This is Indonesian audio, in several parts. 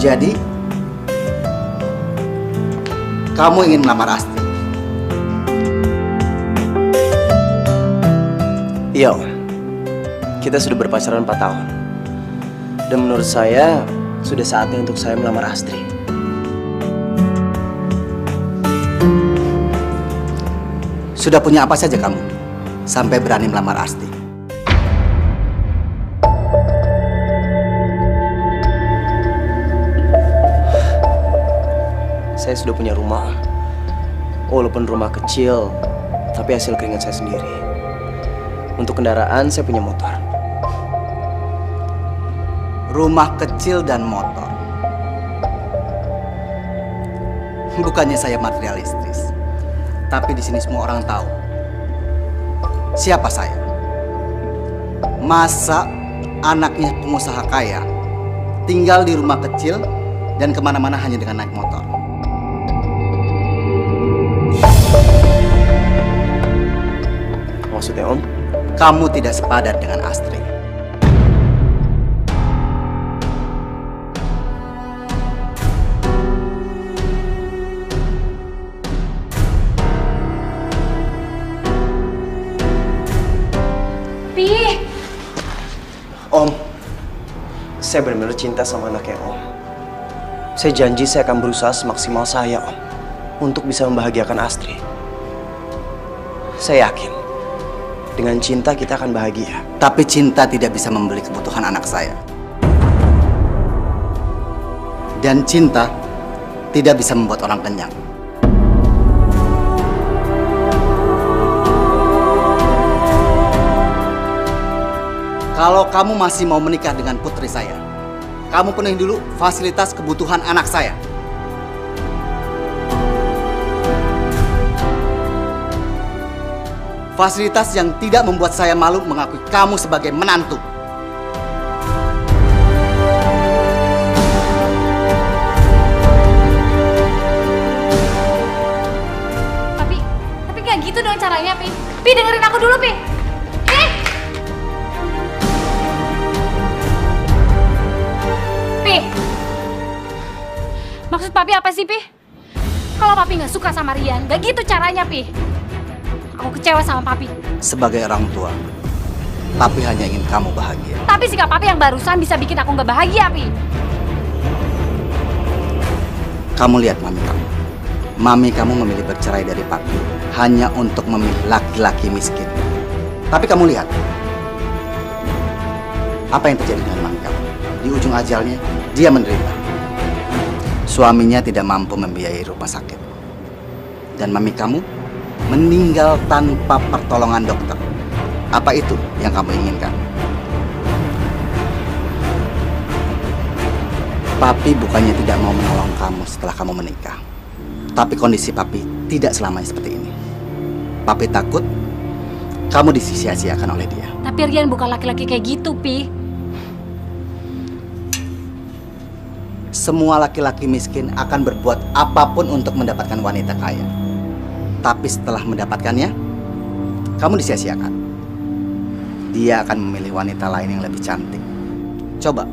Jadi, kamu ingin melamar Astri? Iya, Om. Kita sudah berpacaran 4 tahun. Dan menurut saya, sudah saatnya untuk saya melamar Astri. Sudah punya apa saja kamu sampai berani melamar Astri? Saya sudah punya rumah. Walaupun rumah kecil, tapi hasil keringat saya sendiri. Untuk kendaraan, saya punya motor. Rumah kecil dan motor. Bukannya saya materialistis, tapi di sini semua orang tahu siapa saya. Masa anaknya pengusaha kaya tinggal di rumah kecil dan kemana-mana hanya dengan naik motor? Maksudnya, Om? Kamu tidak sepadan dengan Astri. Pi! Om, saya benar-benar cinta sama anaknya Om. Saya janji saya akan berusaha semaksimal saya, Om, untuk bisa membahagiakan Astri. Saya yakin, dengan cinta kita akan bahagia. Tapi cinta tidak bisa membeli kebutuhan anak saya. Dan cinta tidak bisa membuat orang kenyang. Kalau kamu masih mau menikah dengan putri saya, kamu penuhi dulu fasilitas kebutuhan anak saya. Fasilitas yang tidak membuat saya malu mengakui kamu sebagai menantu. Tapi nggak gitu dong caranya, Pi. Pi, dengerin aku dulu, Pi. Pi, maksud Papi apa sih, Pi? Kalau Papi nggak suka sama Rian, nggak gitu caranya, Pi. Aku kecewa sama Papi. Sebagai orang tua, Papi hanya ingin kamu bahagia. Tapi sikap Papi yang barusan bisa bikin aku nggak bahagia, Pi. Kamu lihat mami kamu. Mami kamu memilih bercerai dari Papi hanya untuk memilih laki-laki miskin. Tapi kamu lihat, apa yang terjadi dengan mami kamu? Di ujung ajalnya, dia menderita. Suaminya tidak mampu membiayai rumah sakit. Dan mami kamu meninggal tanpa pertolongan dokter. Apa itu yang kamu inginkan? Papi bukannya tidak mau menolong kamu setelah kamu menikah. Tapi kondisi Papi tidak selamanya seperti ini. Papi takut kamu disia-siakan oleh dia. Tapi Rian bukan laki-laki kayak gitu, Pi. Semua laki-laki miskin akan berbuat apapun untuk mendapatkan wanita kaya. Tapi setelah mendapatkannya, kamu disia-siakan. Dia akan memilih wanita lain yang lebih cantik. Coba,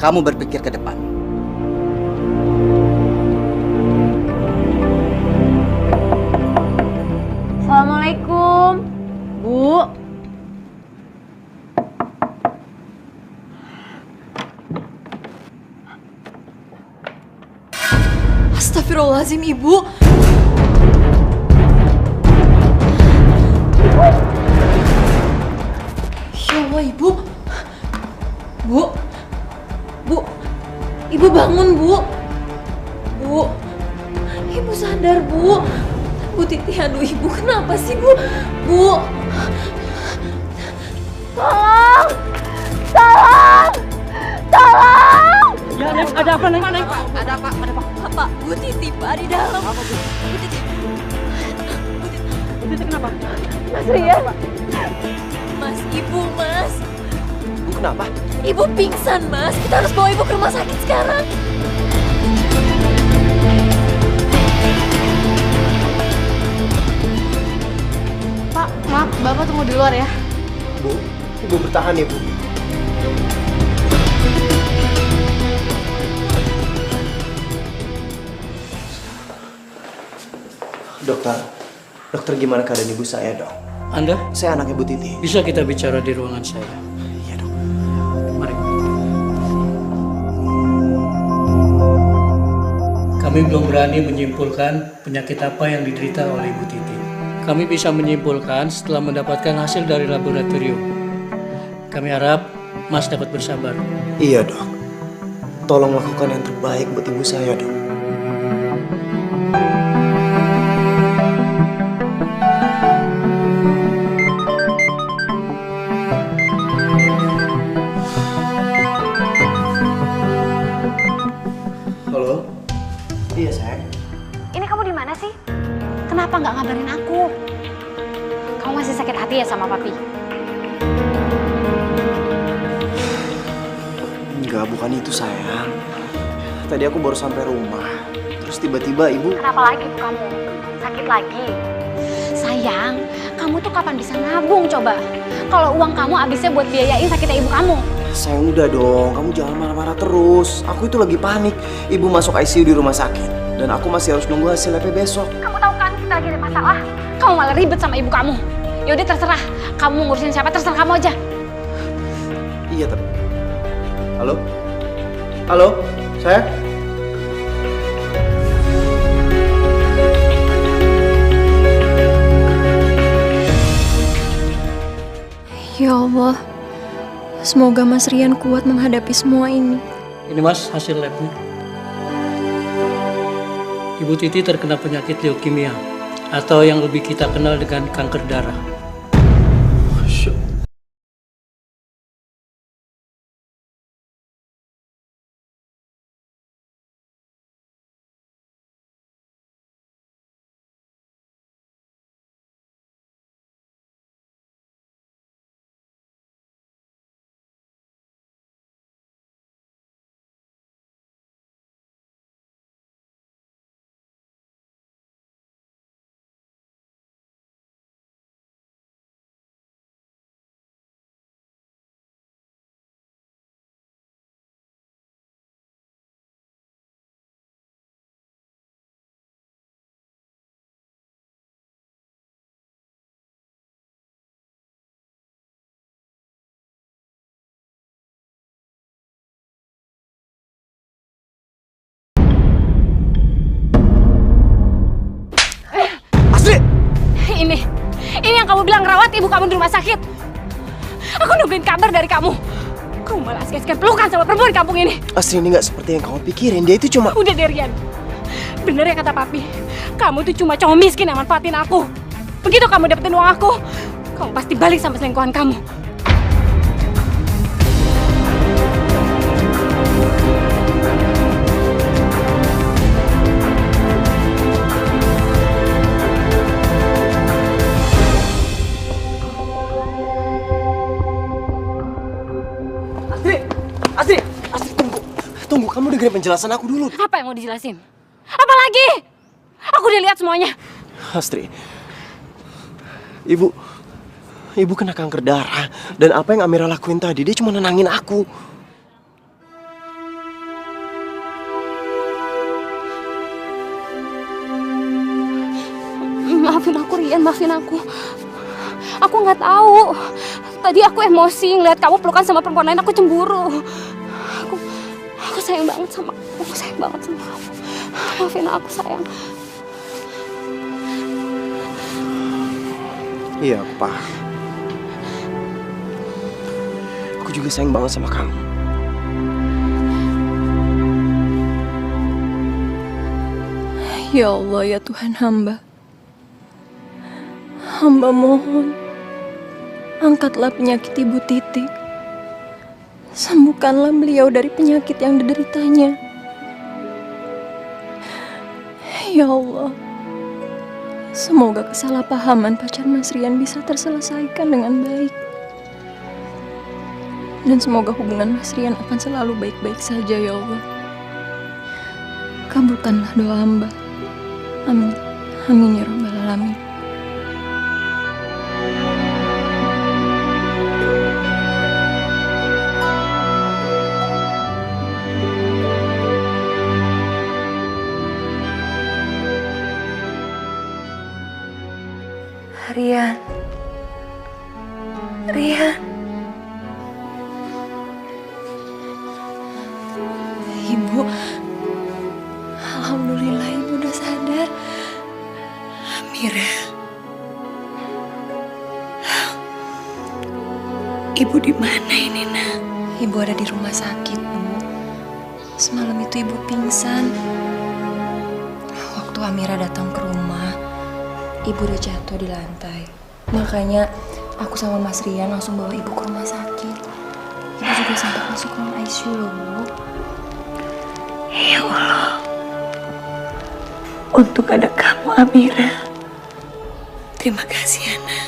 kamu berpikir ke depan. Assalamualaikum, Bu. Astagfirullahaladzim, Ibu. Ya Allah, Ibu. Bu. Bu. Ibu bangun, Bu. Bu. Ibu sadar, Bu. Bu Titi, aduh Ibu kenapa sih, Bu? Bu. Tolong. Tolong. Tolong. Ya, Neng, ada apa, Neng? Ada apa? Ada apa? Pak, Bu Titi, Pak, di dalam. Apa, Bu? Bu Titi. Bu Titi kenapa? Mas Rian. Mas, Ibu, Mas. Bu, kenapa? Ibu pingsan, Mas. Kita harus bawa Ibu ke rumah sakit sekarang. Pak, maaf, Bapak tunggu di luar ya. Bu, Ibu bertahan ya, Bu. Dokter, dokter gimana keadaan ibu saya, dok? Anda Saya anaknya Bu Titi. bisa kita bicara di ruangan saya. Iya, dok. Mari. Kami belum berani menyimpulkan penyakit apa yang diderita oleh Ibu Titi. Kami bisa menyimpulkan setelah mendapatkan hasil dari laboratorium. Kami harap Mas dapat bersabar. Iya, dok. Tolong lakukan yang terbaik buat ibu saya, dok. Halo? Iya, sayang. Ini kamu di mana sih? Kenapa nggak ngabarin aku? Kamu masih sakit hati ya sama papi? Enggak, bukan itu, sayang. Tadi aku baru sampai rumah. Terus tiba-tiba ibu... Kenapa lagi ibu kamu? Sakit lagi? Sayang, kamu tuh kapan bisa nabung coba? Kalau uang kamu habisnya buat biayain sakitnya ibu kamu. Sayang, udah dong. Kamu jangan marah-marah terus. Aku itu lagi panik. Ibu masuk ICU di rumah sakit. Dan aku masih harus nunggu hasil lab besok. Kamu tahu kan kita lagi ada masalah? Kamu malah ribet sama ibu kamu. Yaudah terserah. Kamu ngurusin siapa terserah kamu aja. Iya, tapi... Halo? Halo? Saya? Ya Allah, semoga Mas Rian kuat menghadapi semua ini. Ini Mas hasil labnya. Ibu Titi terkena penyakit leukemia atau yang lebih kita kenal dengan kanker darah. Ini yang kamu bilang rawat ibu kamu di rumah sakit. Aku nungguin kabar dari kamu. Kamu malah asik-asik pelukan sama perempuan di kampung ini. Astri, ini nggak seperti yang kamu pikirin. Dia itu cuma... Udah deh, Rian. Bener ya kata papi. Kamu tuh cuma cowok miskin yang manfaatin aku. Begitu kamu dapetin uang aku, kamu pasti balik sama selingkuhan kamu. Astri, tunggu. Kamu dengerin penjelasan aku dulu. Apa yang mau dijelasin? Apa lagi? Aku udah lihat semuanya. Astri, Ibu kena kanker darah. Dan apa yang Amira lakuin tadi, dia cuma nenangin aku. Maafin aku, Rian, maafin aku. Aku nggak tahu. Tadi aku emosi ngeliat kamu pelukan sama perempuan lain, aku cemburu. Aku sayang banget sama kamu. Aku sayang banget sama kamu. Maafin aku, sayang. Iya, aku paham. Aku juga sayang banget sama kamu. Ya Allah, ya Tuhan hamba. Hamba mohon, angkatlah penyakit Ibu Titi. Sembuhkanlah beliau dari penyakit yang dideritanya. Ya Allah, semoga kesalahpahaman pacar Mas Rian bisa terselesaikan dengan baik. Dan semoga hubungan Mas Rian akan selalu baik-baik saja, ya Allah. Kabulkanlah doa hamba. Amin. Amin ya Rabbal Alamin. Rian. Rian. Ibu. Alhamdulillah ibu udah sadar. Amira. Ibu di mana ini, Nak? Ibu ada di rumah sakit, Bu. Semalam itu ibu pingsan. Waktu Amira datang ke rumah, ibu udah jatuh di lantai. Makanya aku sama Mas Rian langsung bawa ibu ke rumah sakit. Ibu juga sempat masuk ruang ICU loh, Bu. Ya Allah. Untuk ada kamu, Amira. Terima kasih, Anak.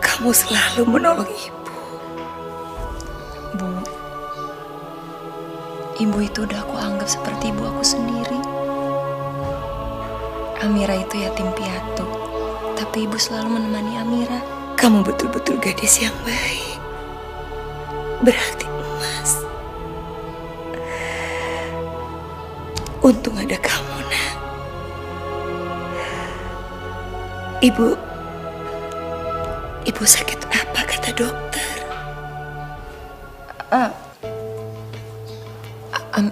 Kamu selalu menolong ibu. Bu, ibu itu udah aku anggap seperti ibu aku sendiri. Amira itu yatim piatu, tapi ibu selalu menemani Amira. Kamu betul-betul gadis yang baik. Berarti emas. Untung ada kamu, Nak. Ibu sakit apa kata dokter?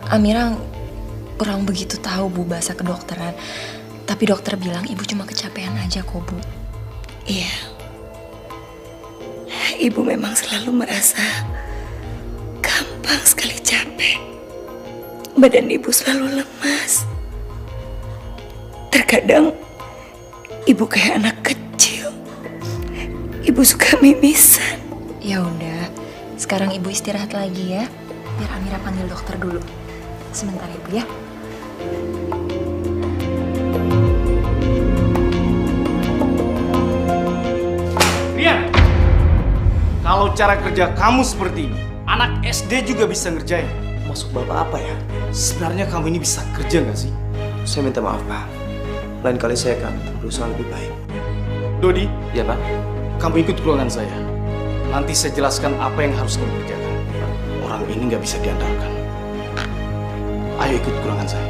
Amira kurang begitu tahu, Bu, bahasa kedokteran. Tapi dokter bilang ibu cuma kecapean aja kok, Bu. Iya. Ibu memang selalu merasa gampang sekali capek. Badan ibu selalu lemas. Terkadang ibu kayak anak kecil. Ibu suka mimisan. Ya udah, sekarang ibu istirahat lagi ya. Biar Amira panggil dokter dulu. Sebentar ibu ya. Rian, kalau cara kerja kamu seperti ini, anak SD juga bisa ngerjain. Maksud Bapak apa ya? Sebenarnya kamu ini bisa kerja nggak sih? Saya minta maaf, Pak. Lain kali saya akan berusaha lebih baik. Dodi, Iya, Pak. kamu ikut ke ruangan saya. Nanti saya jelaskan apa yang harus kamu kerjakan. Orang ini nggak bisa diandalkan. Ayo ikut ke ruangan saya.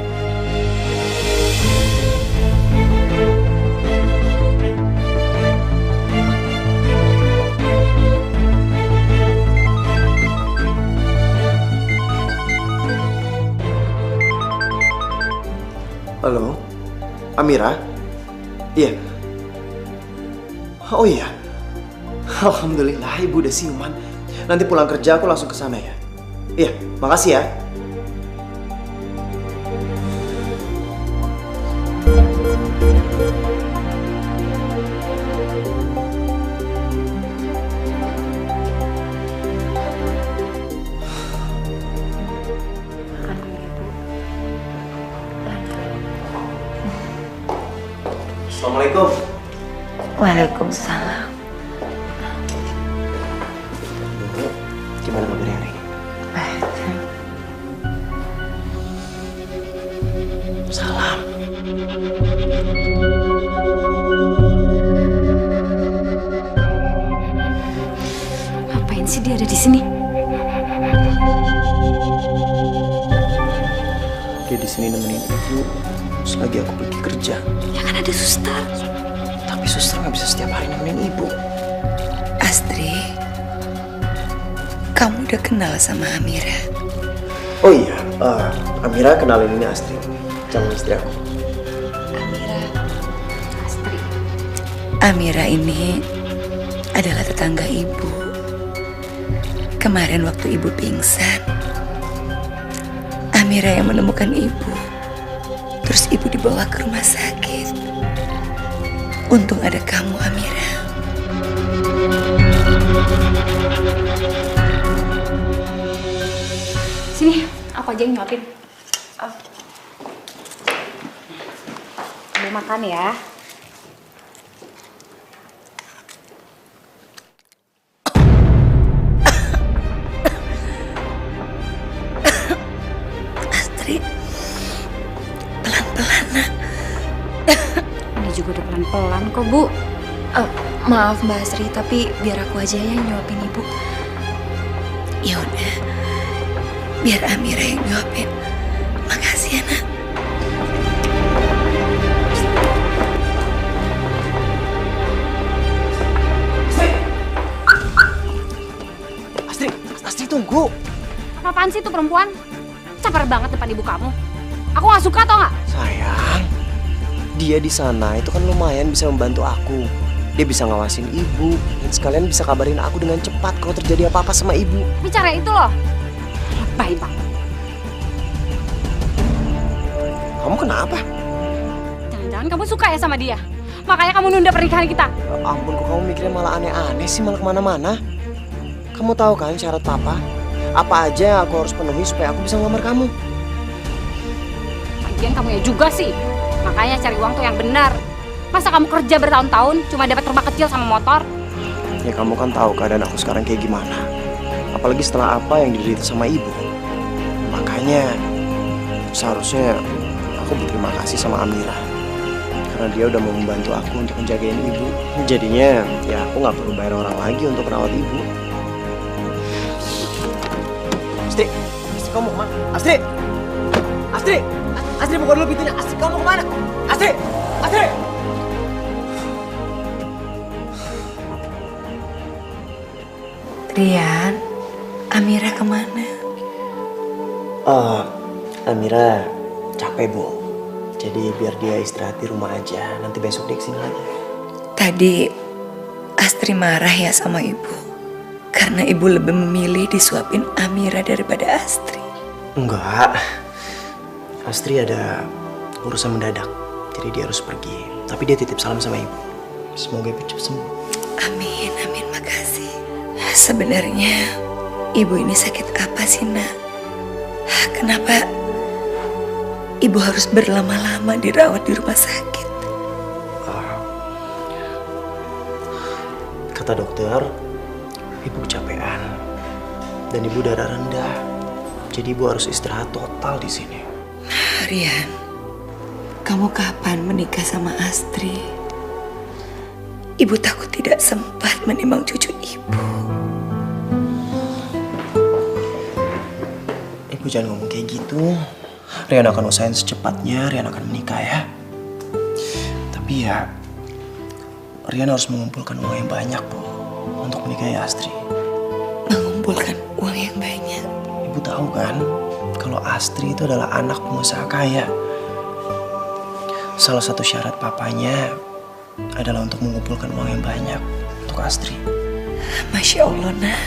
Halo, Amira? Iya. Oh iya. Alhamdulillah ibu udah siuman. Nanti pulang kerja aku langsung ke sana ya. Iya, makasih ya. Assalamualaikum. Waalaikumsalam. Gimana kabarnya hari ini? Salam. Ngapain sih dia ada di sini? Dia di sini nemenin ibu selagi aku pergi kerja. Ya kan ada suster. Tapi suster nggak bisa setiap hari nemenin ibu. Astri, kamu udah kenal sama Amira? Oh iya, Amira kenalin ini Astrid, calon istri aku. Amira, Astri. Amira ini adalah tetangga ibu. Kemarin waktu ibu pingsan, Amira yang menemukan ibu. Terus ibu dibawa ke rumah sakit. Untung ada kamu, Amira. Sini, aku aja yang nyuapin. Kamu makan ya. Astri, pelan-pelan, Nak. Ini juga udah pelan-pelan kok, Bu. Maaf Mbak Astri, tapi biar aku aja yang nyuapin ibu. Ya udah, biar Amira yang nyuapin. Makasih ya, Nak. tunggu. Apaan sih itu perempuan? Caper banget depan ibu kamu. Aku gak suka tau gak? Sayang, dia di sana itu kan lumayan bisa membantu aku. Dia bisa ngawasin ibu dan sekalian bisa kabarin aku dengan cepat kalau terjadi apa-apa sama ibu. Bicara itu loh. Lebay banget. Kamu kenapa? Jangan-jangan kamu suka ya sama dia? Makanya kamu nunda pernikahan kita. Ya ampun, kok kamu mikirnya malah aneh-aneh sih, malah kemana-mana. Kamu tahu kan syarat papa? Apa aja yang aku harus penuhi supaya aku bisa ngelamar kamu? Lagian kamu ya juga sih. Makanya cari uang tuh yang benar. Masa kamu kerja bertahun-tahun cuma dapat rumah kecil sama motor? Ya kamu kan tahu keadaan aku sekarang kayak gimana. Apalagi setelah apa yang diderita sama ibu. Makanya seharusnya aku berterima kasih sama Amira. Karena dia udah mau membantu aku untuk menjagain ibu. Jadinya ya aku nggak perlu bayar orang lagi untuk merawat ibu. Astri, Astri kamu kemana? Astri! Astri! Astri buka dulu pintunya. Astri kamu kemana? Astri! Astri! Rian, Amira kemana? Amira capek, Bu. Jadi biar dia istirahat di rumah aja. Nanti besok dia kesini lagi. Tadi Astri marah ya sama ibu. Karena ibu lebih memilih disuapin Amira daripada Astri. Enggak. Astri ada urusan mendadak. Jadi dia harus pergi. Tapi dia titip salam sama ibu. Semoga ibu cepat sembuh. Amin, amin, makasih. Sebenarnya ibu ini sakit apa sih, Nak? Kenapa ibu harus berlama-lama dirawat di rumah sakit? Kata dokter, ibu kecapean dan ibu darah rendah. Jadi ibu harus istirahat total di sini. Rian, kamu kapan menikah sama Astri? Ibu takut tidak sempat menimbang cucu ibu. Ibu jangan ngomong kayak gitu. Rian akan usahain secepatnya, Rian akan menikah ya. Tapi ya, Rian harus mengumpulkan uang yang banyak, Bu, untuk menikahi Astri. Mengumpulkan uang yang banyak. Ibu tahu kan, kalau Astri itu adalah anak pengusaha kaya. Salah satu syarat papanya adalah untuk mengumpulkan uang yang banyak untuk Astri. Masya Allah, Nak.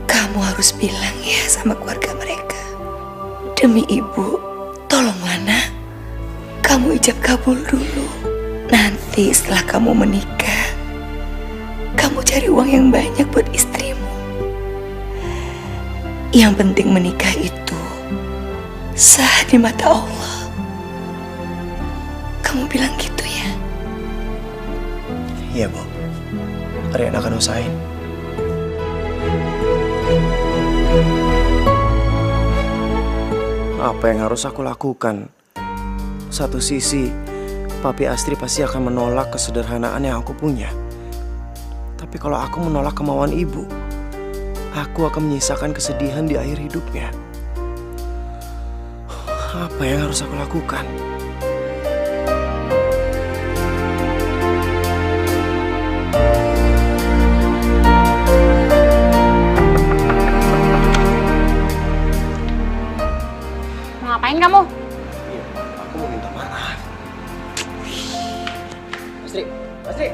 Kamu harus bilang ya sama keluarga mereka. Demi ibu, tolonglah, Nak. Kamu ijab kabul dulu. Nanti setelah kamu menikah, kamu cari uang yang banyak buat istrimu. Yang penting menikah itu sah di mata Allah. Kamu bilang gitu ya? Iya, Bu. Rian akan usahain. Apa yang harus aku lakukan? Satu sisi, Papi Astri pasti akan menolak kesederhanaan yang aku punya. Tapi kalau aku menolak kemauan ibu, aku akan menyisakan kesedihan di akhir hidupnya. Apa yang harus aku lakukan? Mau ngapain kamu? Iya, aku mau minta maaf. Astri, Astri.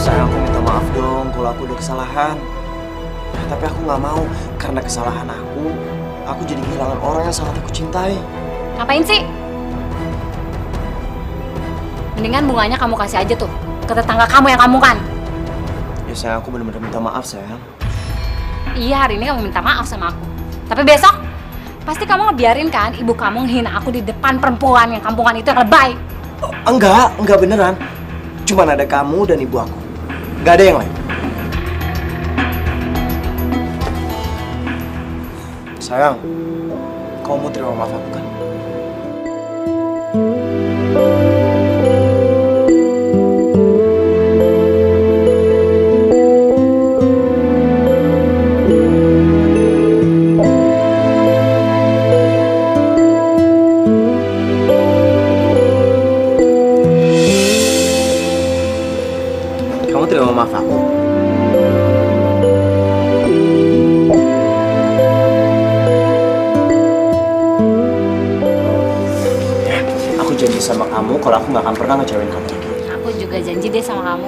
Sayang, aku minta maaf dong kalau aku udah kesalahan. Tapi aku nggak mau karena kesalahan aku jadi kehilangan orang yang sangat aku cintai. Ngapain sih? Mendingan bunganya kamu kasih aja tuh ke tetangga kamu yang kamu kan. Ya sayang, aku benar-benar minta maaf sayang. Iya, hari ini kamu minta maaf sama aku. Tapi besok pasti kamu ngebiarin kan ibu kamu ngehina aku di depan perempuan yang kampungan itu yang lebay. Enggak beneran. Cuman ada kamu dan ibu aku. Gak ada yang lain. Sayang, kamu mau terima maaf aku kan? Kamu terima maaf aku? Ya, aku janji sama kamu kalau aku nggak akan pernah ngecewain kamu lagi. Aku juga janji deh sama kamu.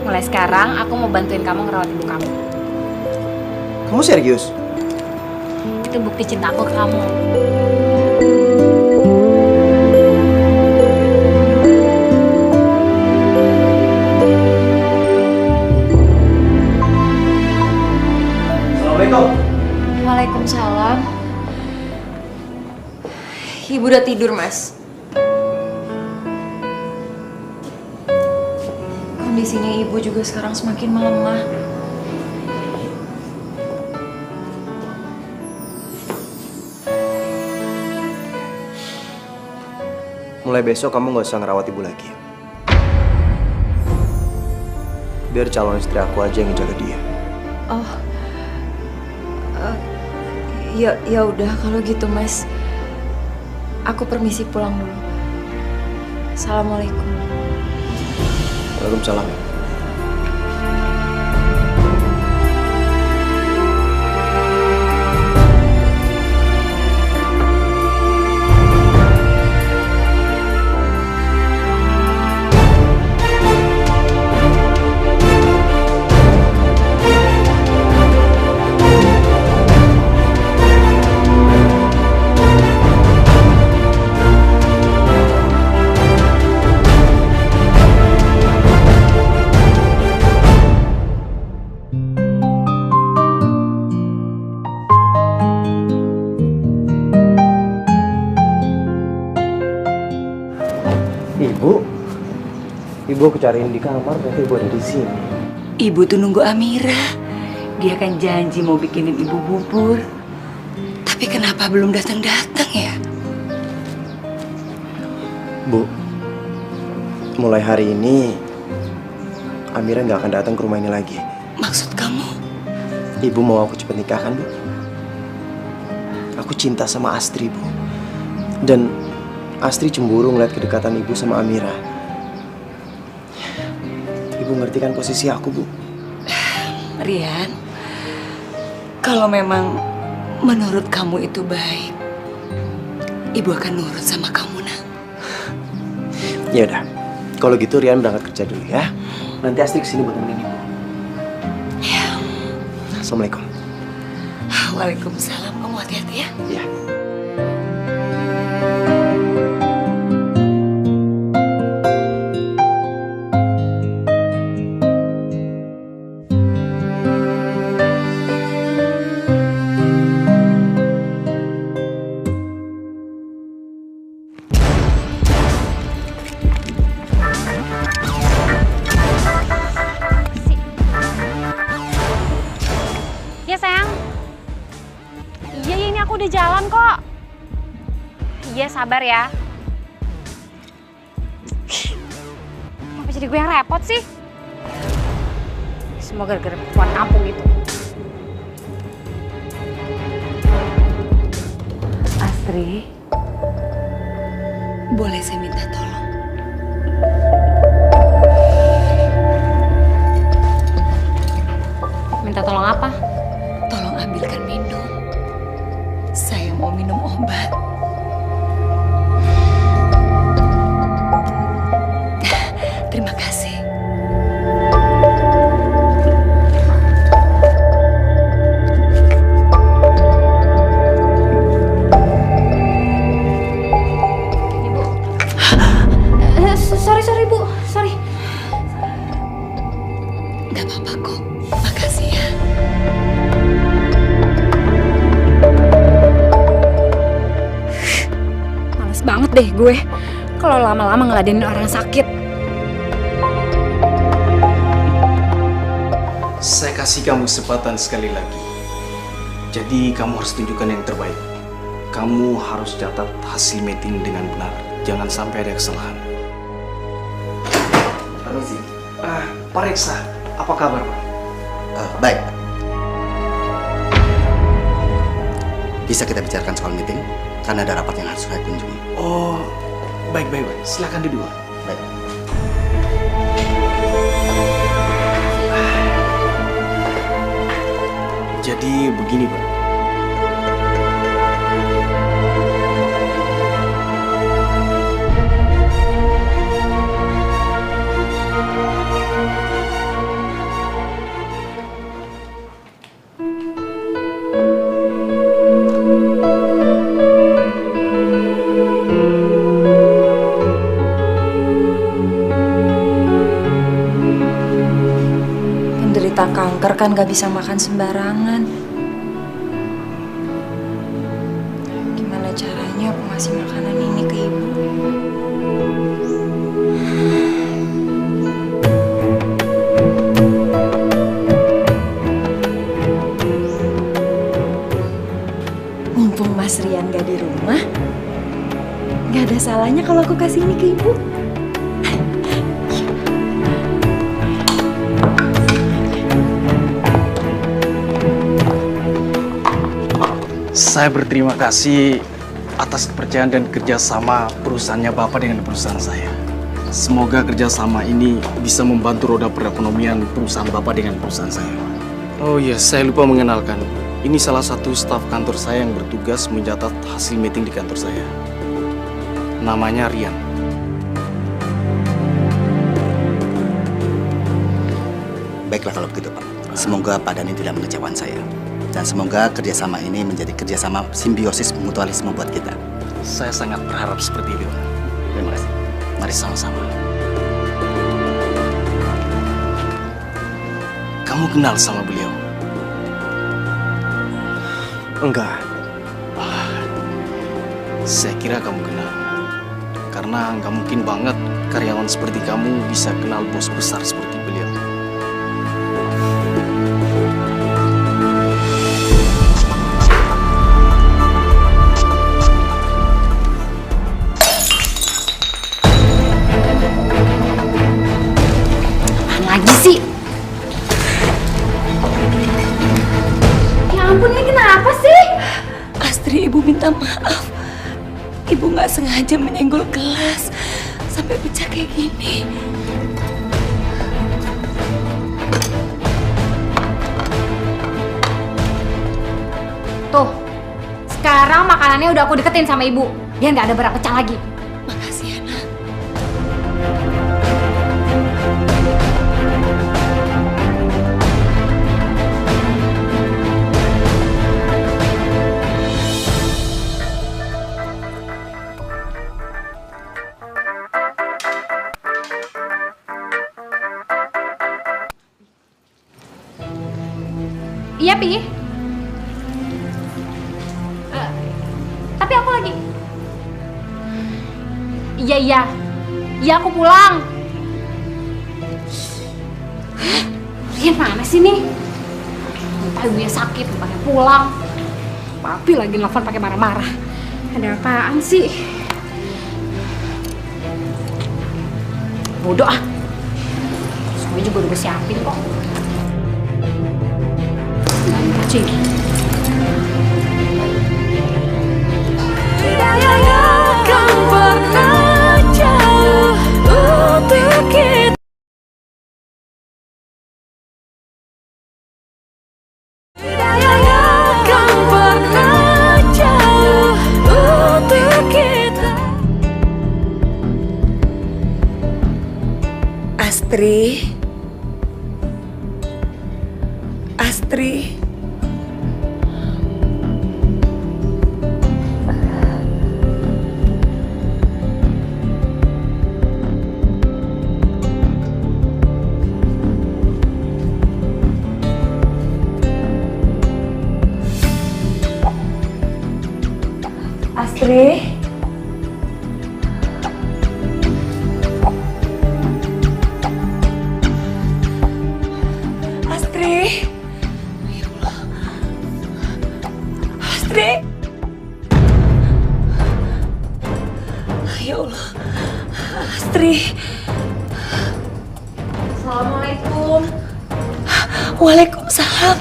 Mulai sekarang aku mau bantuin kamu ngerawat ibu kamu. Kamu serius? Itu bukti cinta aku ke kamu. Assalamualaikum. Waalaikumsalam. Ibu udah tidur, Mas. Kondisinya ibu juga sekarang semakin melemah. Mulai besok kamu nggak usah ngerawat ibu lagi. Biar calon istri aku aja yang ngejaga dia. Oh, ya udah kalau gitu, Mas. Aku permisi pulang dulu. Assalamualaikum. Waalaikumsalam. Ibu aku cariin di kamar, ternyata ibu ada di sini. Ibu tuh nunggu Amira. Dia kan janji mau bikinin ibu bubur. Tapi kenapa belum datang-datang ya? Bu, mulai hari ini Amira nggak akan datang ke rumah ini lagi. Maksud kamu? Ibu mau aku cepet nikah kan, Bu? Aku cinta sama Astri, Bu. Dan Astri cemburu ngeliat kedekatan ibu sama Amira. Ibu ngerti kan posisi aku, Bu? Rian, kalau memang menurut kamu itu baik, ibu akan nurut sama kamu, nak. Ya udah, kalau gitu Rian berangkat kerja dulu ya. Nanti Astri kesini buat nemenin ibu. Ya. Assalamualaikum. Waalaikumsalam. Kamu hati-hati ya. Ya. Ya sayang. Iya ini aku udah jalan kok. Iya sabar ya. Kenapa jadi gue yang repot sih? Semua gara-gara perempuan kampung itu. Astri, boleh saya minta tolong? Minta tolong apa? Tolong ambilkan minum. Saya mau minum obat. Terima kasih. Ibu. Sorry Bu. Sorry. Gak apa-apa kok. Makasih ya. Males banget deh gue. kalau lama-lama ngeladenin orang sakit. Saya kasih kamu kesempatan sekali lagi. Jadi kamu harus tunjukkan yang terbaik. Kamu harus catat hasil meeting dengan benar. Jangan sampai ada kesalahan. Permisi. Pak Reksa, apa kabar Pak? Baik. Bisa kita bicarakan soal meeting? Karena ada rapat yang harus saya kunjungi. Oh, baik. Silakan duduk. Baik. Jadi begini Pak. Penderita kanker kan gak bisa makan sembarangan. Gimana caranya aku ngasih makanan ini ke ibu? Mumpung Mas Rian gak di rumah, gak ada salahnya kalau aku kasih ini ke ibu. Saya berterima kasih atas kepercayaan dan kerjasama perusahaannya Bapak dengan perusahaan saya. Semoga kerjasama ini bisa membantu roda perekonomian perusahaan Bapak dengan perusahaan saya. Oh iya, saya lupa mengenalkan. Ini salah satu staf kantor saya yang bertugas mencatat hasil meeting di kantor saya. Namanya Rian. Baiklah kalau begitu, Pak. Semoga Pak Dhani tidak mengecewakan saya. Dan semoga kerjasama ini menjadi kerjasama simbiosis mutualisme buat kita. Saya sangat berharap seperti itu, Pak. Terima kasih. Mari sama-sama. Kamu kenal sama beliau? Enggak. Saya kira kamu kenal. Karena nggak mungkin banget karyawan seperti kamu bisa kenal bos besar seperti beliau. Lagi sih. Ya ampun, ini kenapa sih? Astri, ibu minta maaf. Ibu nggak sengaja menyenggol gelas sampai pecah kayak gini. Tuh, sekarang makanannya udah aku deketin sama ibu. Biar nggak ada barang pecah lagi. Makasih ya, Nak. Iya, Pi. Tapi aku lagi. Iya. Iya, aku pulang. Rian mana sih nih? Entah ibunya sakit, pakai pulang. Papi lagi nelfon pakai marah-marah. Ada apaan sih? Bodoh ah. Semuanya juga udah gue siapin kok. Cik. Tidak akan pernah jauh untuk kita. Tidak akan pernah jauh untuk kita. Astri. Astri. Assalamualaikum. Waalaikumsalam.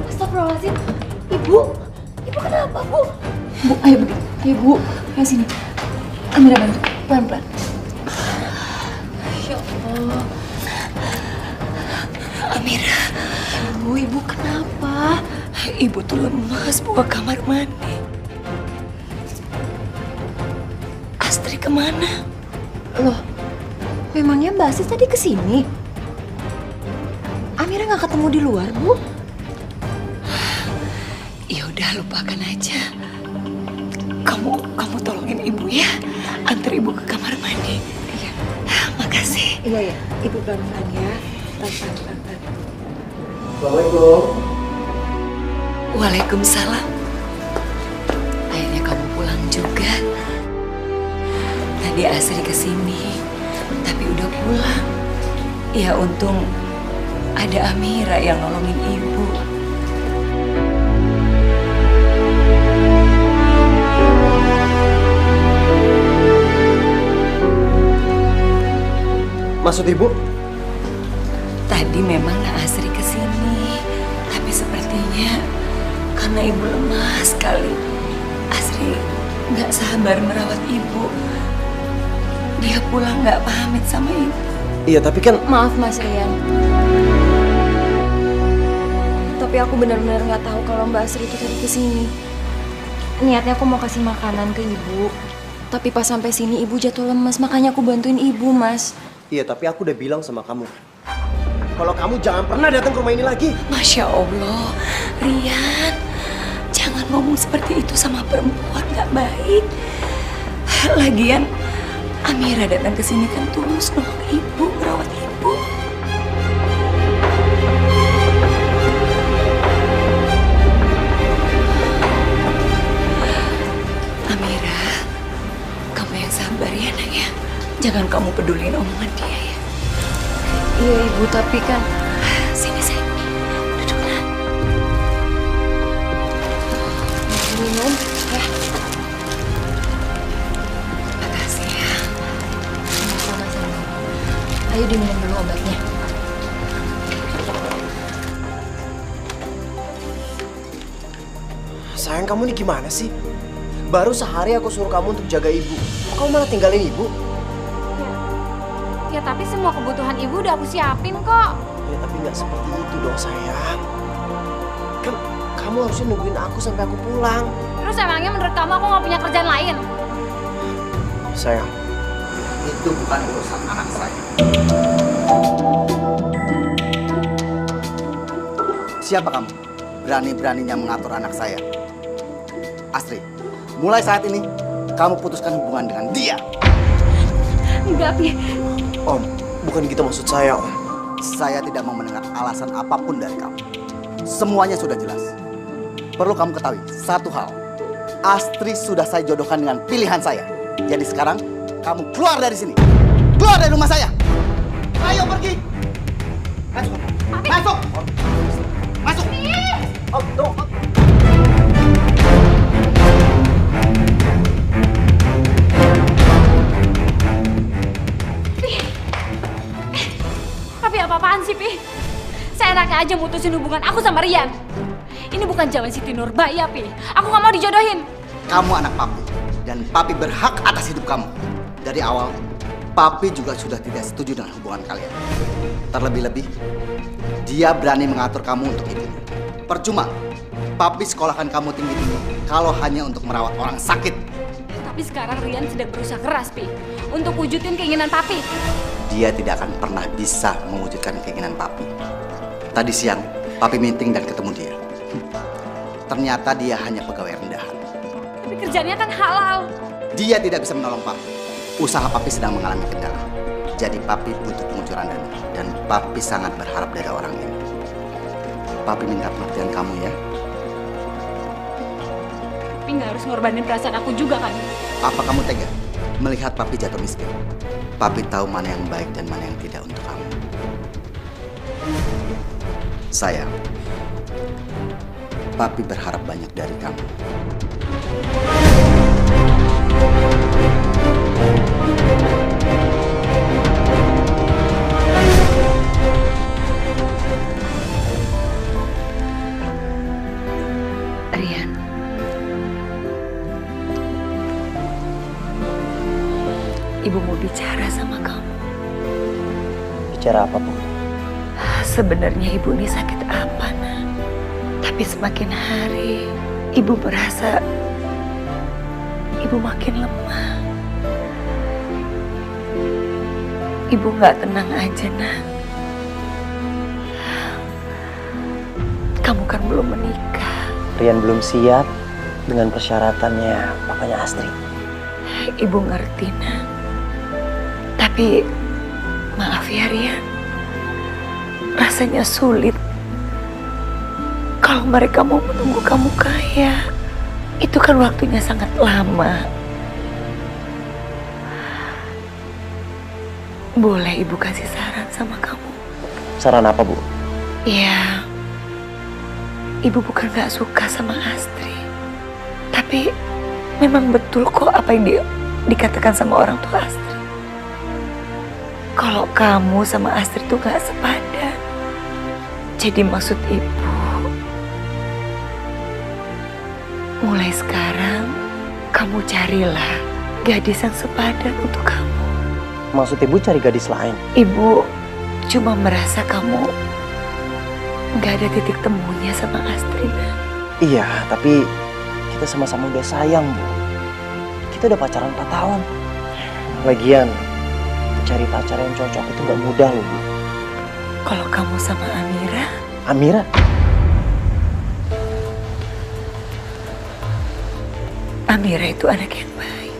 Astagfirullahaladzim. Ibu kenapa, Bu? Bu, ayo begini. Ayo, Bu. Ayo sini. Amira bantu. Pelan-pelan. Ya Allah. Amira, Ibu kenapa? ibu tuh lemas bawa kamar mandi. Astri kemana? Loh, memangnya Mbak Asis tadi kesini? Amira nggak ketemu di luar, Bu? Ya udah lupakan aja. Kamu tolongin ibu ya. Antar ibu ke kamar mandi. Iya. Makasih. Iya, Ibu pelan-pelan ya. Pelan-pelan. Assalamualaikum. Waalaikumsalam. Akhirnya kamu pulang juga. Tadi Asri kesini, tapi udah pulang. Ya untung ada Amira yang nolongin ibu. Maksud ibu? Tadi memang Asri kesini, tapi sepertinya karena ibu lemah sekali, Asri nggak sabar merawat ibu. Dia pulang nggak pamit sama ibu. Iya, tapi kan Maaf Mas Rian. Tapi aku benar-benar nggak tahu kalau Mbak Asri itu tadi kesini. Niatnya aku mau kasih makanan ke ibu. Tapi pas sampai sini ibu jatuh lemas, makanya aku bantuin ibu, Mas. iya, tapi aku udah bilang sama kamu. Kalau kamu jangan pernah datang ke rumah ini lagi. Masya Allah, Rian, jangan ngomong seperti itu sama perempuan, nggak baik. Lagian, Amira datang ke sini kan tulus nolong ibu, merawat ibu. Amira, kamu yang sabar ya, Nak ya. Jangan kamu pedulin omongan dia ya. Iya ibu, tapi kan Sini, sayang. Duduk, Nak. minum ya. Makasih ya. Sama-sama. Ayo diminum dulu obatnya. Sayang, kamu ini gimana sih? Baru sehari aku suruh kamu untuk jaga ibu. Kok kamu malah tinggalin ibu? Ya tapi semua kebutuhan ibu udah aku siapin kok. Ya tapi nggak seperti itu dong sayang. Kan kamu harusnya nungguin aku sampai aku pulang. Terus emangnya menurut kamu aku nggak punya kerjaan lain? Sayang, Itu bukan urusan anak saya. Siapa kamu? Berani-beraninya mengatur anak saya. Astri, mulai saat ini kamu putuskan hubungan dengan dia. Enggak, Pi. Om, bukan gitu maksud saya, Om. Saya tidak mau mendengar alasan apapun dari kamu. Semuanya sudah jelas. Perlu kamu ketahui satu hal. Astri sudah saya jodohkan dengan pilihan saya. Jadi sekarang kamu keluar dari sini. Keluar dari rumah saya. Ayo pergi. Masuk. Masuk. Masuk. Om, tunggu. Tapi apa-apaan sih, Pi? Saya enaknya aja mutusin hubungan aku sama Rian. Ini bukan zaman Siti Nurbaya, Pi. Aku nggak mau dijodohin. Kamu anak papi. Dan papi berhak atas hidup kamu. Dari awal, papi juga sudah tidak setuju dengan hubungan kalian. Terlebih-lebih, dia berani mengatur kamu untuk ibunya. Percuma, papi sekolahkan kamu tinggi-tinggi kalau hanya untuk merawat orang sakit. Tapi sekarang Rian sedang berusaha keras, Pi. Untuk wujudin keinginan papi. Dia tidak akan pernah bisa mewujudkan keinginan papi. Tadi siang, papi meeting dan ketemu dia. Ternyata dia hanya pegawai rendahan. Tapi kerjanya kan halal. Dia tidak bisa menolong papi. Usaha papi sedang mengalami kendala. Jadi papi butuh pengucuran dana. Dan papi sangat berharap dari orang ini. Papi minta pengertian kamu ya. Tapi nggak harus ngorbanin perasaan aku juga kan? Apa kamu tega melihat papi jatuh miskin? Papi tahu mana yang baik dan mana yang tidak untuk kamu. Sayang, papi berharap banyak dari kamu. Bicara apa, Bu? Sebenarnya ibu ini sakit apa, Nak? Tapi semakin hari ibu merasa ibu makin lemah. Ibu nggak tenang aja, Nak. Kamu kan belum menikah. Rian belum siap dengan persyaratannya papanya Astrid. Ibu ngerti, Nak. Tapi maaf ya, Rian. Rasanya sulit kalau mereka mau menunggu kamu kaya. Itu kan waktunya sangat lama. Boleh ibu kasih saran sama kamu? Saran apa, Bu? Ya, ibu bukan gak suka sama Astri. Tapi memang betul kok apa yang dikatakan sama orang tua Astri. Kalau kamu sama Astri tuh gak sepadan. Jadi maksud ibu, mulai sekarang kamu carilah gadis yang sepadan untuk kamu. Maksud Ibu cari gadis lain? Ibu cuma merasa kamu gak ada titik temunya sama Astrid. Iya, tapi kita sama-sama udah sayang, Bu. Kita udah pacaran 4 tahun. Lagian, cari pacar yang cocok itu gak mudah loh, Bu. Kalau kamu sama Amira? Amira? Amira itu anak yang baik.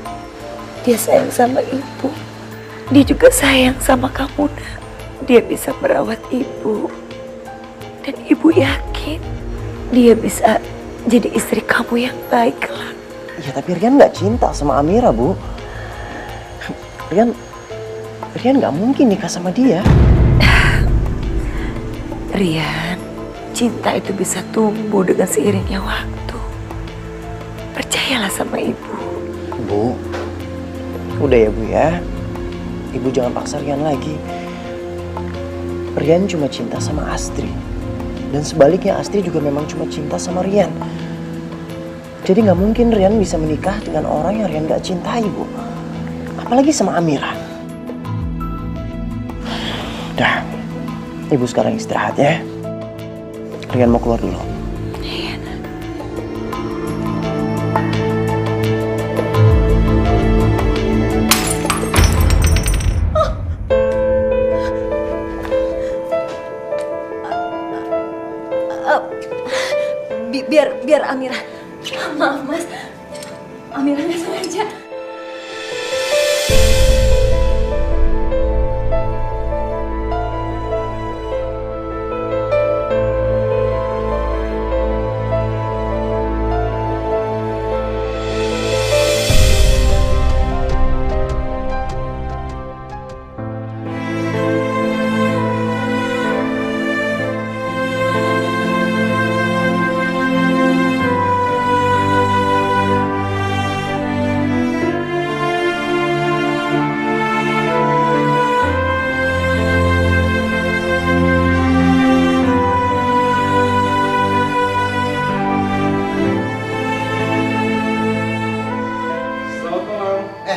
Dia sayang sama ibu. Dia juga sayang sama kamu, Nak. Dia bisa merawat ibu. Dan ibu yakin dia bisa jadi istri kamu yang baik kelak. Ya tapi Rian gak cinta sama Amira, Bu. Rian gak mungkin nikah sama dia. Rian, cinta itu bisa tumbuh dengan seiringnya waktu. Percayalah sama ibu. Bu, udah ya, Bu ya. Ibu jangan paksa Rian lagi. Rian cuma cinta sama Astri. Dan sebaliknya Astri juga memang cuma cinta sama Rian. Jadi gak mungkin Rian bisa menikah dengan orang yang Rian gak cintai, Bu. Apalagi sama Amira. Udah, Ibu sekarang istirahat ya. Rian mau keluar dulu. Iya, Nak. Biar Amira. Maaf, Mas. Amira nggak sengaja.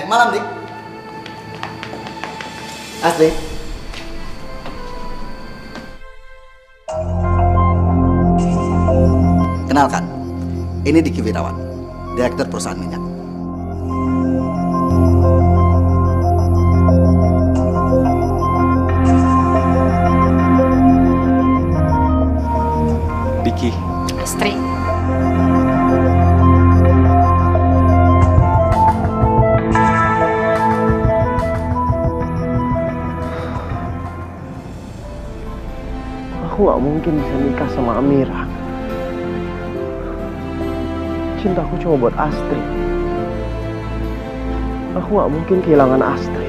Malam, Dik. Astrid. Kenalkan, ini Diki Wirawan, Direktur Perusahaan Minyak. Diki, Astri. Aku gak mungkin bisa nikah sama Amira. Cintaku cuma buat Astrid. Aku gak mungkin kehilangan Astrid.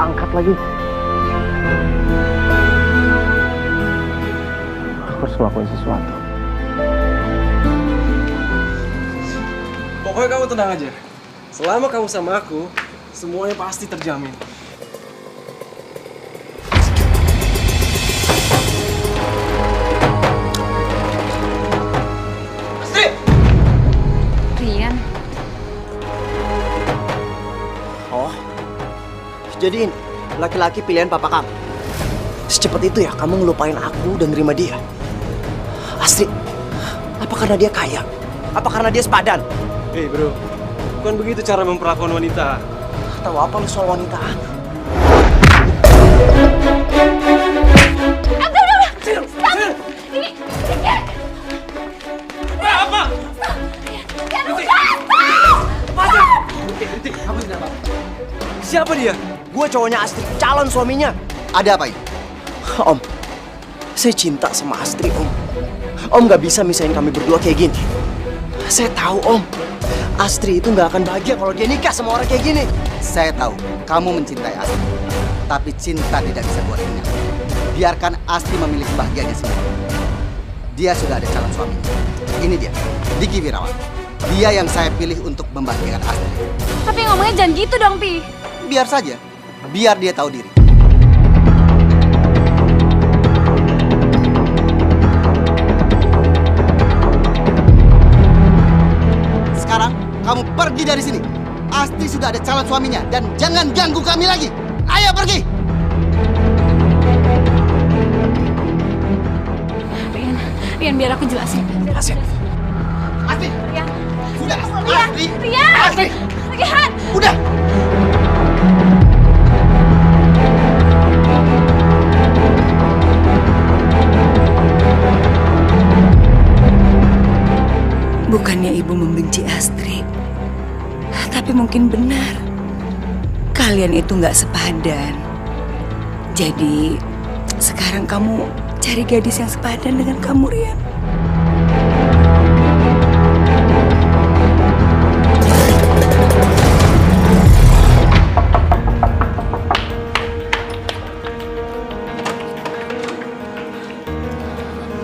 Angkat lagi. Aku harus ngelakuin sesuatu. pokoknya kamu tenang aja. Selama kamu sama aku, semuanya pasti terjamin. Rian, Oh, jadi ini laki-laki pilihan papa kamu. Secepat itu ya kamu ngelupain aku dan nerima dia. Astrid, apa karena dia kaya? Apa karena dia sepadan? Hei bro, bukan begitu cara memperlakukan wanita. Tahu apa lu soal wanita? Siapa dia? Gue cowoknya Astrid, calon suaminya. Ada apa ini? Om, saya cinta sama Astrid, Om. Om gak bisa misahin kami berdua kayak gini. Saya tahu, Om. Astrid itu gak akan bahagia kalau dia nikah sama orang kayak gini. Saya tahu kamu mencintai Astri, tapi cinta tidak bisa buat kenyang. Biarkan Astri memilih kebahagiaannya sendiri. Dia sudah ada calon suaminya. Ini dia, Diki Wirawan. Dia yang saya pilih untuk membahagiakan Astri. tapi ngomongnya jangan gitu dong, Pi. Biar saja, biar dia tahu diri. Sekarang kamu pergi dari sini. Astri sudah ada calon suaminya dan jangan ganggu kami lagi. Ayo pergi. Rian, biar aku jelasin. Astrid, Astri, Rian, sudah. Rian, Astri, Rian, Astri, Rian. udah. Bukannya ibu membenci Astrid, tapi mungkin benar. Kalian itu nggak sepadan. Jadi sekarang kamu cari gadis yang sepadan dengan kamu, Rian.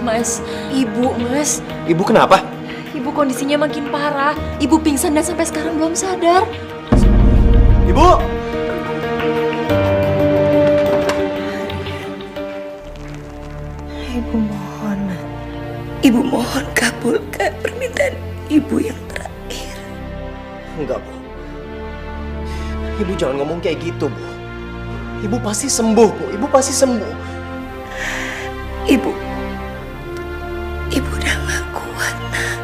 Mas, ibu, Mas. ibu kenapa? Ibu kondisinya makin parah. Ibu pingsan dan sampai sekarang belum sadar. Ibu! Ibu mohon kabulkan permintaan ibu yang terakhir. Enggak, Bu. Ibu jangan ngomong kayak gitu, Bu. Ibu pasti sembuh, Bu. Ibu pasti sembuh. Ibu udah gak kuat, Nak.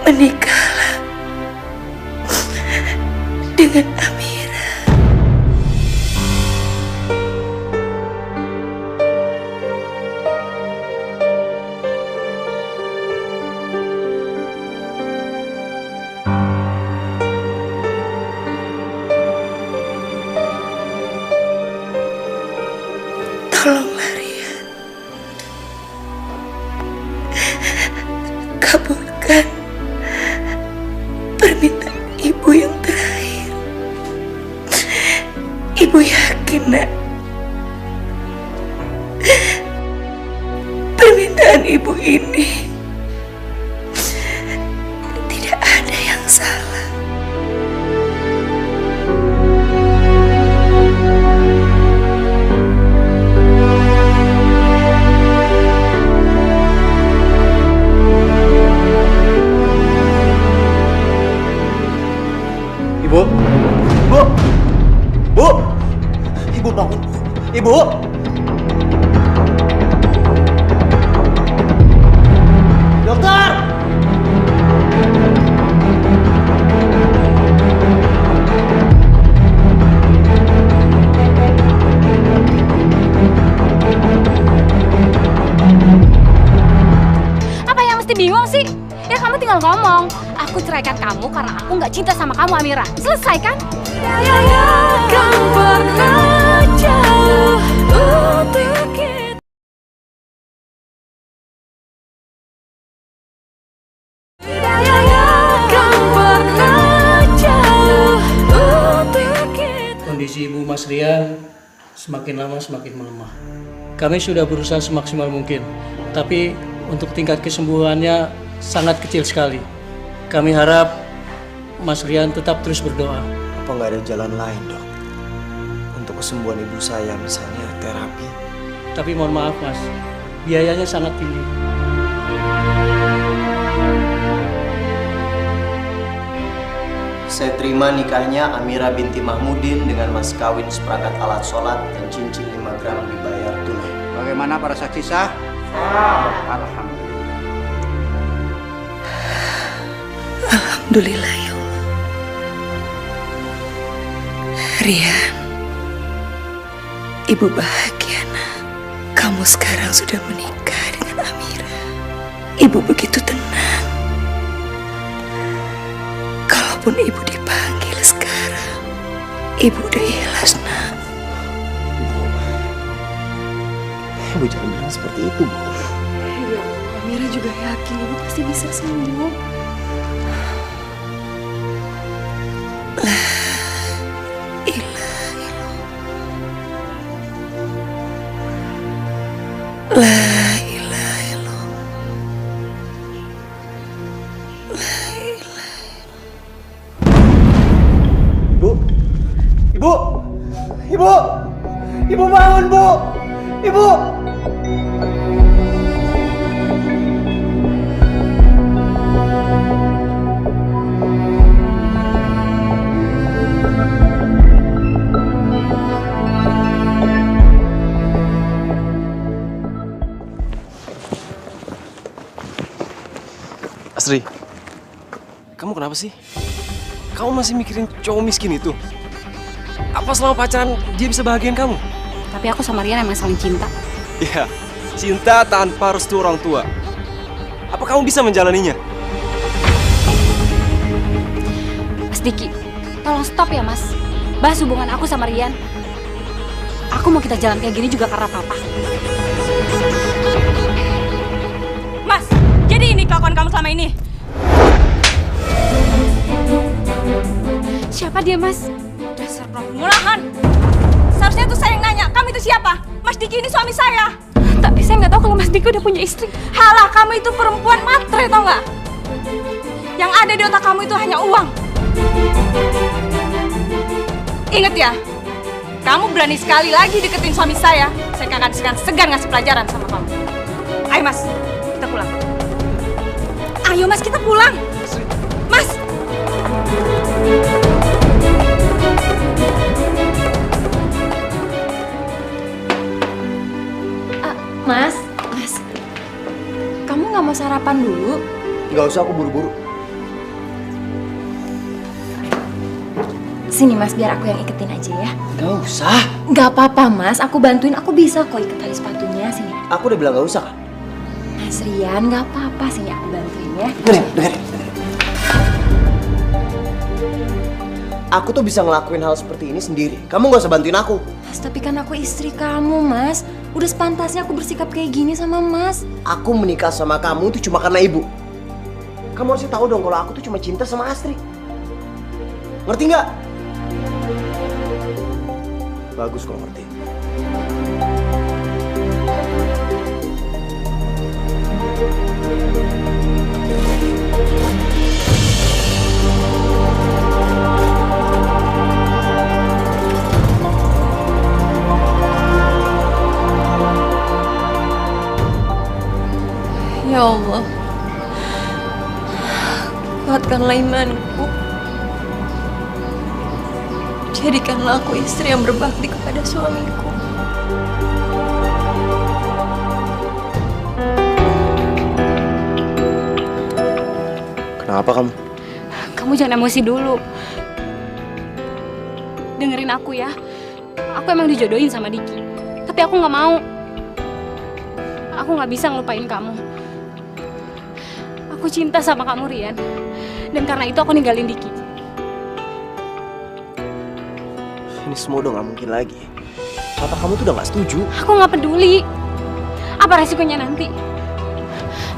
Menikahlah dengan Amira. Tolonglah, Rian. Kabulkan permintaan ibu yang terakhir. Ibu yakin, Nak, permintaan ibu ini tidak ada yang salah. Ibu! Bu! Bu! Ibu bangun, Bu. Ibu! Dokter! Apa yang mesti bingung sih? Ya kamu tinggal ngomong. Aku ceraikan kamu karena aku nggak cinta sama kamu, Amira. Selesai kan? Kondisi Ibu Mas Rian semakin lama semakin melemah. Kami sudah berusaha semaksimal mungkin, tapi untuk tingkat kesembuhannya sangat kecil sekali. Kami harap Mas Rian tetap terus berdoa. Apa nggak ada jalan lain, Dok? Untuk kesembuhan ibu saya, misalnya terapi. Tapi mohon maaf Mas, biayanya sangat tinggi. Saya terima nikahnya Amira binti Mahmudin dengan mas kawin seperangkat alat sholat dan cincin 5 gram dibayar tunai. Bagaimana para saksi sah? Alhamdulillah. Alhamdulillah ya Allah. Rian, Ibu bahagia nak. Kamu sekarang sudah menikah dengan Amira. Ibu begitu tenang. Kalaupun Ibu dipanggil sekarang, Ibu udah ikhlas nak. Ibu jangan bilang seperti itu, Bu. Ya, Amira juga yakin Ibu pasti bisa sembuh. La ilaha illallah. La ilaha Ibu! Ibu! Ibu! Ibu bangun, Bu! Ibu! Asri, kamu kenapa sih? Kamu masih mikirin cowok miskin itu? Apa selama pacaran dia bisa bahagiain kamu? Tapi aku sama Rian emang saling cinta. Ya, cinta tanpa restu orang tua. Apa kamu bisa menjalaninya? Mas Diki, tolong stop ya Mas. Bahas hubungan aku sama Rian. Aku mau kita jalan kayak gini juga karena papa. Mas, jadi ini kelakuan kamu selama ini? Siapa dia, Mas? Dasar peremulahan. Seharusnya tuh saya yang nanya, kamu itu siapa? Mas Diki ini suami saya. Tapi saya nggak tahu kalau Mas Diki udah punya istri. Halah, kamu itu perempuan matre, tau nggak? Yang ada di otak kamu itu hanya uang. Ingat ya, kamu berani sekali lagi deketin suami saya akan segan ngasih pelajaran sama kamu. Ayo Mas, kita pulang. Ayo Mas, kita pulang. Mas. Mas, kamu nggak mau sarapan dulu? Nggak usah, aku buru-buru. Sini Mas, biar aku yang iketin aja ya. Nggak usah. Nggak apa-apa Mas, aku bantuin. Aku bisa kok iket tali sepatunya. Sini. Aku udah bilang nggak usah kan? Mas Rian, nggak apa-apa. Sini aku bantuin ya. Dengerin. Aku tuh bisa ngelakuin hal seperti ini sendiri. Kamu nggak usah bantuin aku. Mas, tapi kan aku istri kamu Mas. Udah sepantasnya aku bersikap kayak gini sama Mas. Aku menikah sama kamu itu cuma karena ibu. Kamu harusnya tahu dong kalau aku tuh cuma cinta sama Astri. Ngerti nggak? Bagus kalau ngerti. Ya Allah, kuatkanlah imanku. Jadikanlah aku istri yang berbakti kepada suamiku. Kenapa kamu? Kamu jangan emosi dulu. Dengerin aku ya. Aku emang dijodohin sama Diki. Tapi aku nggak mau. Aku nggak bisa ngelupain kamu. Aku cinta sama kamu, Rian. Dan karena itu aku ninggalin Diki. Ini semua udah gak mungkin lagi. Papa kamu tuh udah gak setuju. Aku nggak peduli. Apa resikonya nanti?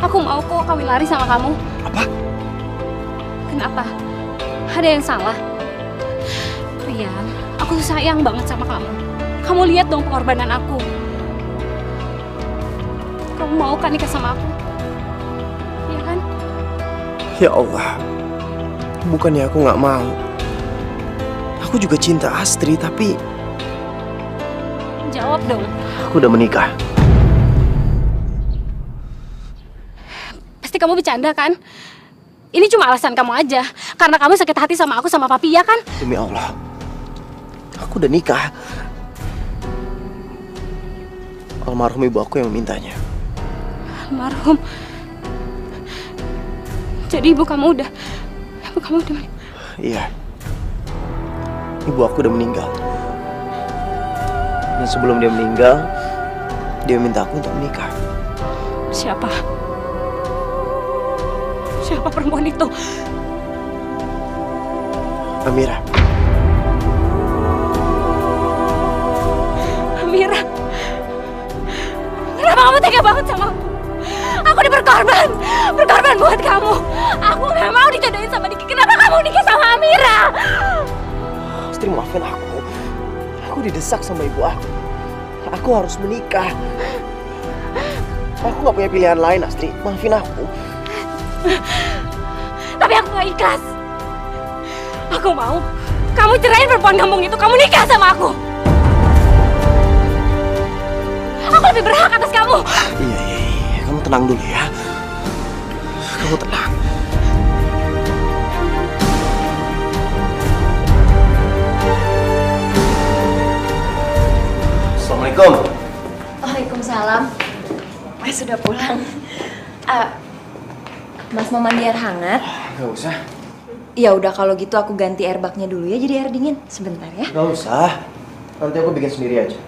Aku mau kok kawin lari sama kamu. Apa? Kenapa? Ada yang salah? Rian, aku tuh sayang banget sama kamu. Kamu lihat dong pengorbanan aku. Kamu mau kan nikah sama aku? Iya kan? Ya Allah, Bukannya aku nggak mau. Aku juga cinta Astri, tapi Jawab dong. aku udah menikah. Pasti kamu bercanda kan? Ini cuma alasan kamu aja. Karena kamu sakit hati sama aku sama papi, ya kan? Demi Allah, aku udah nikah. Almarhum ibu aku yang memintanya. Almarhum. Jadi ibu kamu udah Iya. Ibu aku udah meninggal. Dan sebelum dia meninggal, dia minta aku untuk menikah. Siapa? Siapa perempuan itu? Amira. Amira. Kenapa kamu tega banget sama aku? Aku udah berkorban buat kamu. Aku gak mau dijodohin sama Diki. Kenapa kamu nikah sama Amira? Astri, maafin aku. Aku didesak sama ibu aku. Aku harus menikah. Aku gak punya pilihan lain, Astri. Maafin aku. Tapi aku gak ikhlas. Aku mau kamu cerain perempuan kampung itu. Kamu nikah sama aku. Aku lebih berhak atas kamu. Iya. Kamu tenang dulu ya. Kamu tenang. Assalamualaikum. Waalaikumsalam. Mas sudah pulang. Mas mau mandi air hangat? Gak usah. Ya udah kalau gitu aku ganti airbagnya dulu ya jadi air dingin. Sebentar ya. Gak usah. Nanti aku bikin sendiri aja.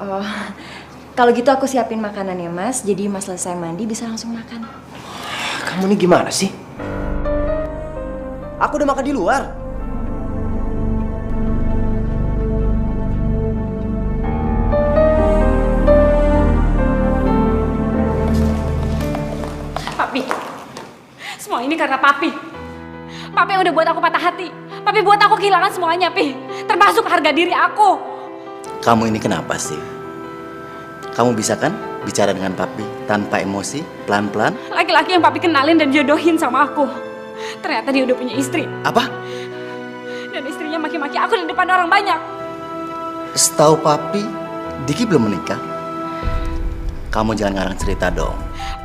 Oh, kalau gitu aku siapin makanan ya Mas. Jadi Mas selesai mandi bisa langsung makan. Kamu ini gimana sih? Aku udah makan di luar. Papi. Semua ini karena Papi. Papi yang udah buat aku patah hati. Papi buat aku kehilangan semuanya, Pi. Termasuk harga diri aku. Kamu ini kenapa sih? Kamu bisa kan bicara dengan papi tanpa emosi, pelan-pelan? Laki-laki yang Papi kenalin dan jodohin sama aku. Ternyata dia udah punya istri. Apa? Dan istrinya maki-maki aku di depan orang banyak. Setahu papi, Diki belum menikah. Kamu jangan ngarang cerita dong.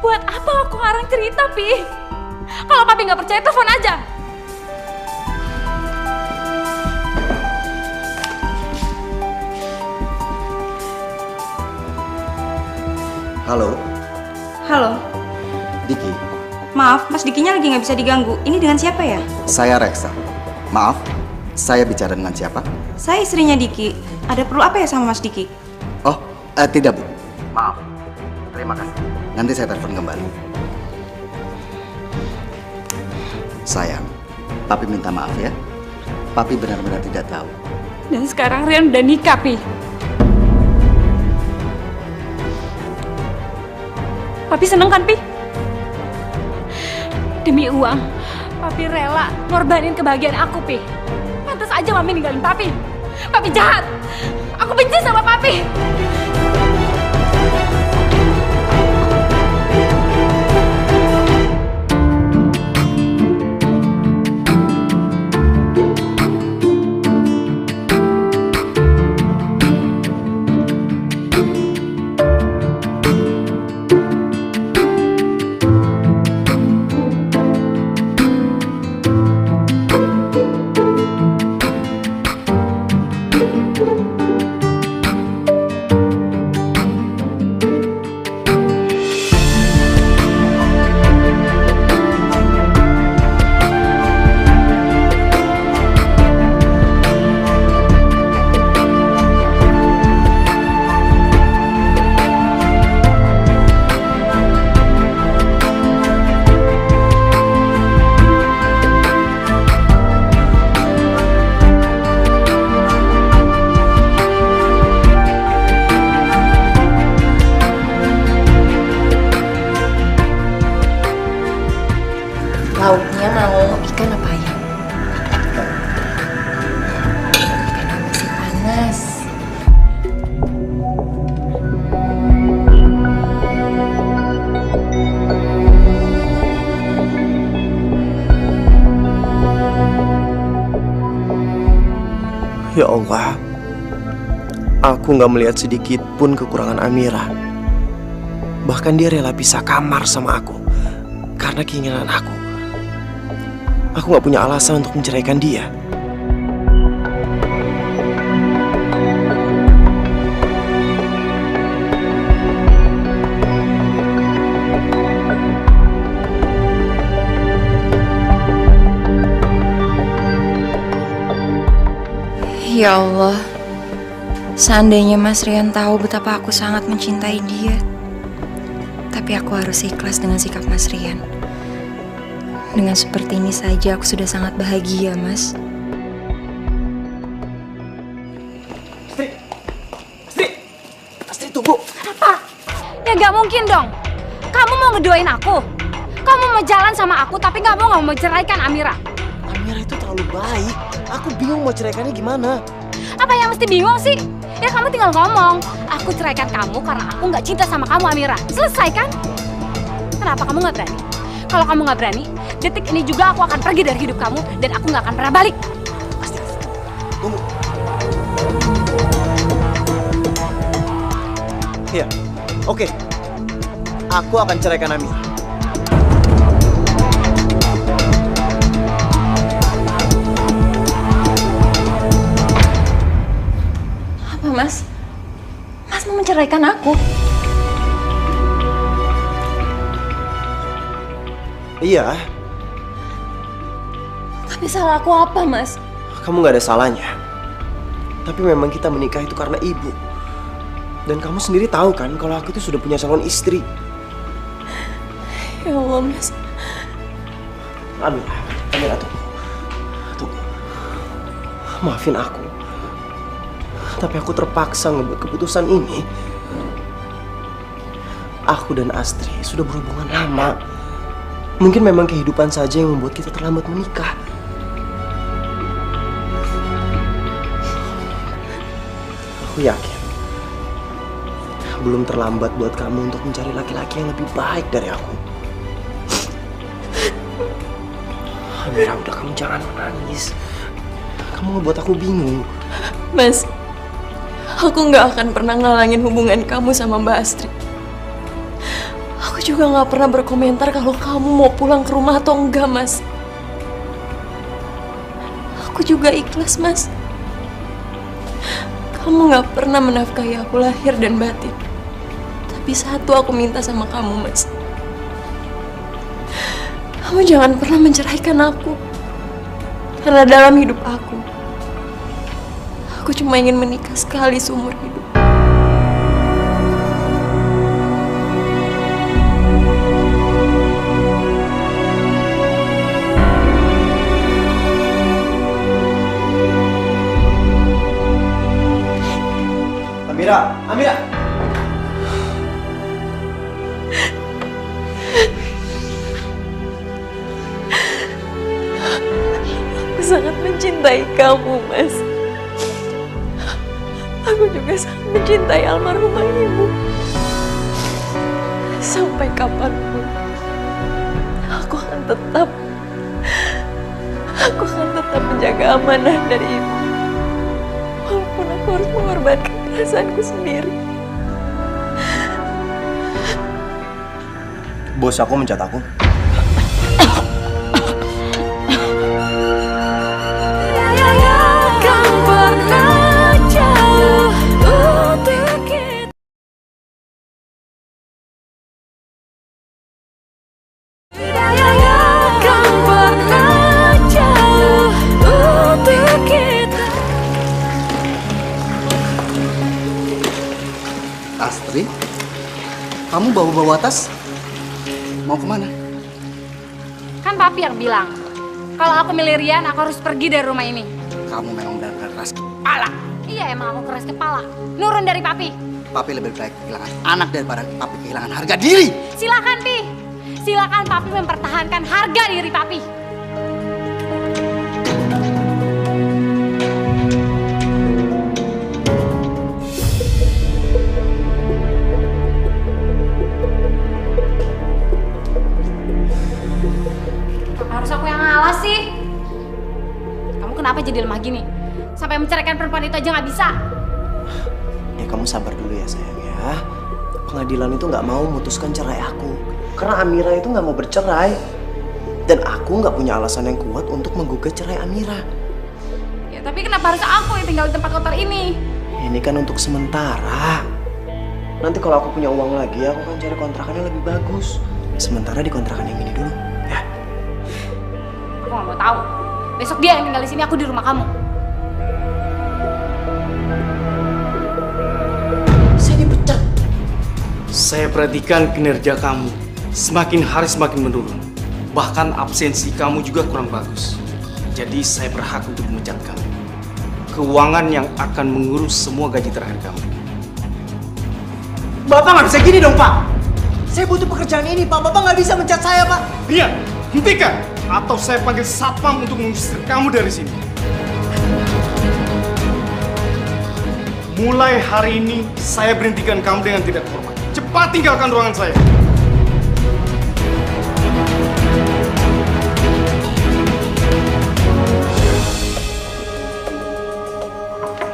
Buat apa aku ngarang cerita, Pi? Kalau Papi nggak percaya, telepon aja. Halo, Halo, Diki. maaf Mas Dikinya lagi nggak bisa diganggu. Ini dengan siapa ya? Saya Reksa. Maaf, saya bicara dengan siapa? Saya istrinya Diki. Ada perlu apa ya sama Mas Diki? Oh, tidak, Bu. Maaf. Terima kasih. Nanti saya telepon kembali. Sayang, Papi minta maaf ya. Papi benar-benar tidak tahu. Dan sekarang Rian udah nikah, Pi. Papi seneng kan, Pi? Demi uang, Papi rela ngorbanin kebahagiaan aku, Pi. Pantas aja Mami ninggalin Papi. Papi jahat. Aku benci sama Papi. Lauknya mau ikan apa ayam? Ikan masih panas. Ya Allah, aku gak melihat sedikit pun kekurangan Amira. Bahkan dia rela pisah kamar sama aku karena keinginan aku. Aku gak punya alasan untuk menceraikan dia. Ya Allah, seandainya Mas Rian tahu betapa aku sangat mencintai dia, tapi aku harus ikhlas dengan sikap Mas Rian. Dengan seperti ini saja aku sudah sangat bahagia, Mas. Astri, tunggu. Apa? Ya gak mungkin dong. Kamu mau ngedoain aku. Kamu mau jalan sama aku tapi gak mau ceraikan Amira. Amira itu terlalu baik. Aku bingung mau ceraikannya gimana. Apa yang mesti bingung sih? Ya kamu tinggal ngomong. Aku ceraikan kamu karena aku gak cinta sama kamu, Amira. Selesai kan? Kenapa kamu gak berani? Kalau kamu gak berani, detik ini juga aku akan pergi dari hidup kamu dan aku gak akan pernah balik. Astri, tunggu. Iya, oke. Aku akan ceraikan Amira. Apa, Mas? Mas mau menceraikan aku? Iya. Tapi salah aku apa, Mas? Kamu gak ada salahnya. Tapi memang kita menikah itu karena ibu. Dan kamu sendiri tahu kan kalau aku itu sudah punya calon istri. Ya Allah, Mas. Amira, tunggu. Tunggu. Maafin aku. Tapi aku terpaksa ngebuat keputusan ini. Aku dan Astri sudah berhubungan lama. Mungkin memang kehidupan saja yang membuat kita terlambat menikah. Aku yakin belum terlambat buat kamu untuk mencari laki-laki yang lebih baik dari aku. Amira, udah, kamu jangan menangis. Kamu ngebuat aku bingung. Mas, aku nggak akan pernah ngalangin hubungan kamu sama Mbak Astri. Aku juga nggak pernah berkomentar kalau kamu mau pulang ke rumah atau enggak, Mas. Aku juga ikhlas, Mas. Kamu nggak pernah menafkahi aku lahir dan batin. Tapi satu aku minta sama kamu, Mas. Kamu jangan pernah menceraikan aku. Karena dalam hidup aku cuma ingin menikah sekali seumur hidup. Amira! Aku sangat mencintai kamu, Mas. Aku juga sangat mencintai almarhumah ibu. Sampai kapanpun, aku akan tetap menjaga amanah dari ibu. Walaupun aku harus mengorbankan perasaanku sendiri. Bos aku mencat aku. Astri, kamu bawa-bawa tas? Mau kemana? Kan papi yang bilang, kalau aku milih Rian, aku harus pergi dari rumah ini. Kamu memang benar-benar keras kepala. Iya, emang aku keras kepala. Nurun dari papi. Papi lebih baik kehilangan anak daripada papi kehilangan harga diri. Silakan, Pi. Silakan papi mempertahankan harga diri papi. Harus aku yang ngalah sih? Kamu kenapa jadi lemah gini? Sampai menceraikan perempuan itu aja nggak bisa. Ya kamu sabar dulu ya sayang ya. Pengadilan itu nggak mau memutuskan cerai aku. Karena Amira itu nggak mau bercerai. Dan aku nggak punya alasan yang kuat untuk menggugat cerai Amira. Ya tapi kenapa harus aku yang tinggal di tempat kotor ini? Ini kan untuk sementara. Nanti kalau aku punya uang lagi, aku akan cari kontrakan yang lebih bagus. Sementara di kontrakan yang ini dulu, ya. Aku nggak mau tahu. Besok dia yang tinggal di sini, aku di rumah kamu. Saya dipecat. Saya perhatikan kinerja kamu. Semakin hari semakin menurun. Bahkan absensi kamu juga kurang bagus. Jadi saya berhak untuk memecat kamu. Keuangan yang akan mengurus semua gaji terakhir kamu. Bapak nggak bisa gini dong, Pak. Saya butuh pekerjaan ini, Pak. Bapak nggak bisa mencat saya, Pak. Rian, hentikan! Atau saya panggil satpam untuk mengusir kamu dari sini. Mulai hari ini, saya berhentikan kamu dengan tidak hormat. Cepat tinggalkan ruangan saya.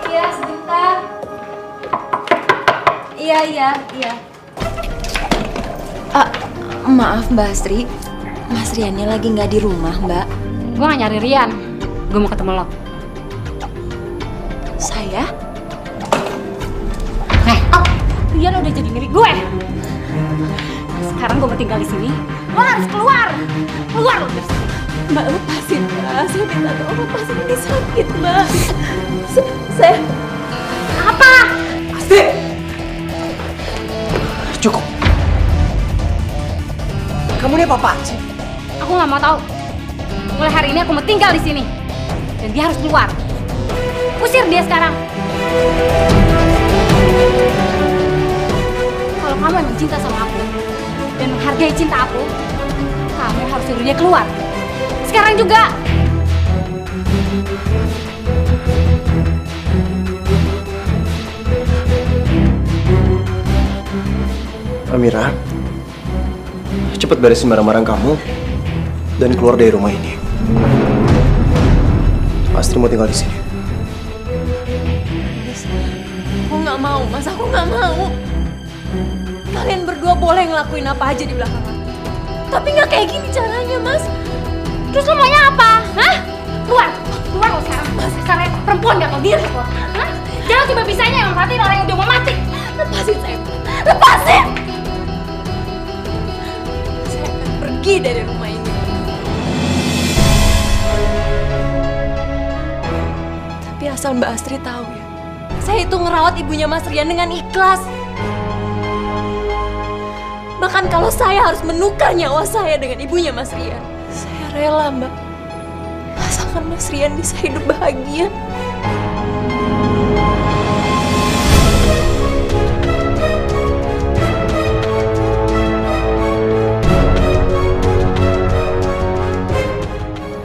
Iya, sebentar. Iya. Maaf Mbak Astri, Mas Riannya lagi nggak di rumah Mbak. Gue gak nyari Rian. Gue mau ketemu lo. Saya? Rian udah jadi milik gue. Sekarang gue mau tinggal di sini. Lo harus keluar. Keluar lo dari sini. Mbak, lepasin Mbak. Saya minta tolong lepasin, ini sakit Mbak. Saya... Apa? Astri! Cukup. Kamu ini apa-apaan sih? Aku nggak mau tahu. Mulai hari ini aku mau tinggal di sini. Dan dia harus keluar. Usir dia sekarang. Kalau kamu emang cinta sama aku dan menghargai cinta aku, kamu harus suruh dia keluar. Sekarang juga. Amira, cepat beresin barang-barang kamu dan keluar dari rumah ini. Astri mau tinggal di sini. Aku nggak mau, Mas. Aku nggak mau. Kalian berdua boleh ngelakuin apa aja di belakang aku. Tapi nggak kayak gini caranya, Mas. Terus lo maunya apa? Hah? Keluar! Keluar lo sekarang. Sekarang perempuan gak tau diri lo. Hah? Jangan cuma bisanya yang merhatiin orang yang udah mau mati. Lepasin saya. Lepasin! Saya akan pergi dari rumah ini. Tapi asal Mbak Astri tahu ya, saya itu ngerawat ibunya Mas Rian dengan ikhlas. Bahkan kalau saya harus menukar nyawa saya dengan ibunya Mas Rian, saya rela, Mbak. Asalkan Mas Rian bisa hidup bahagia.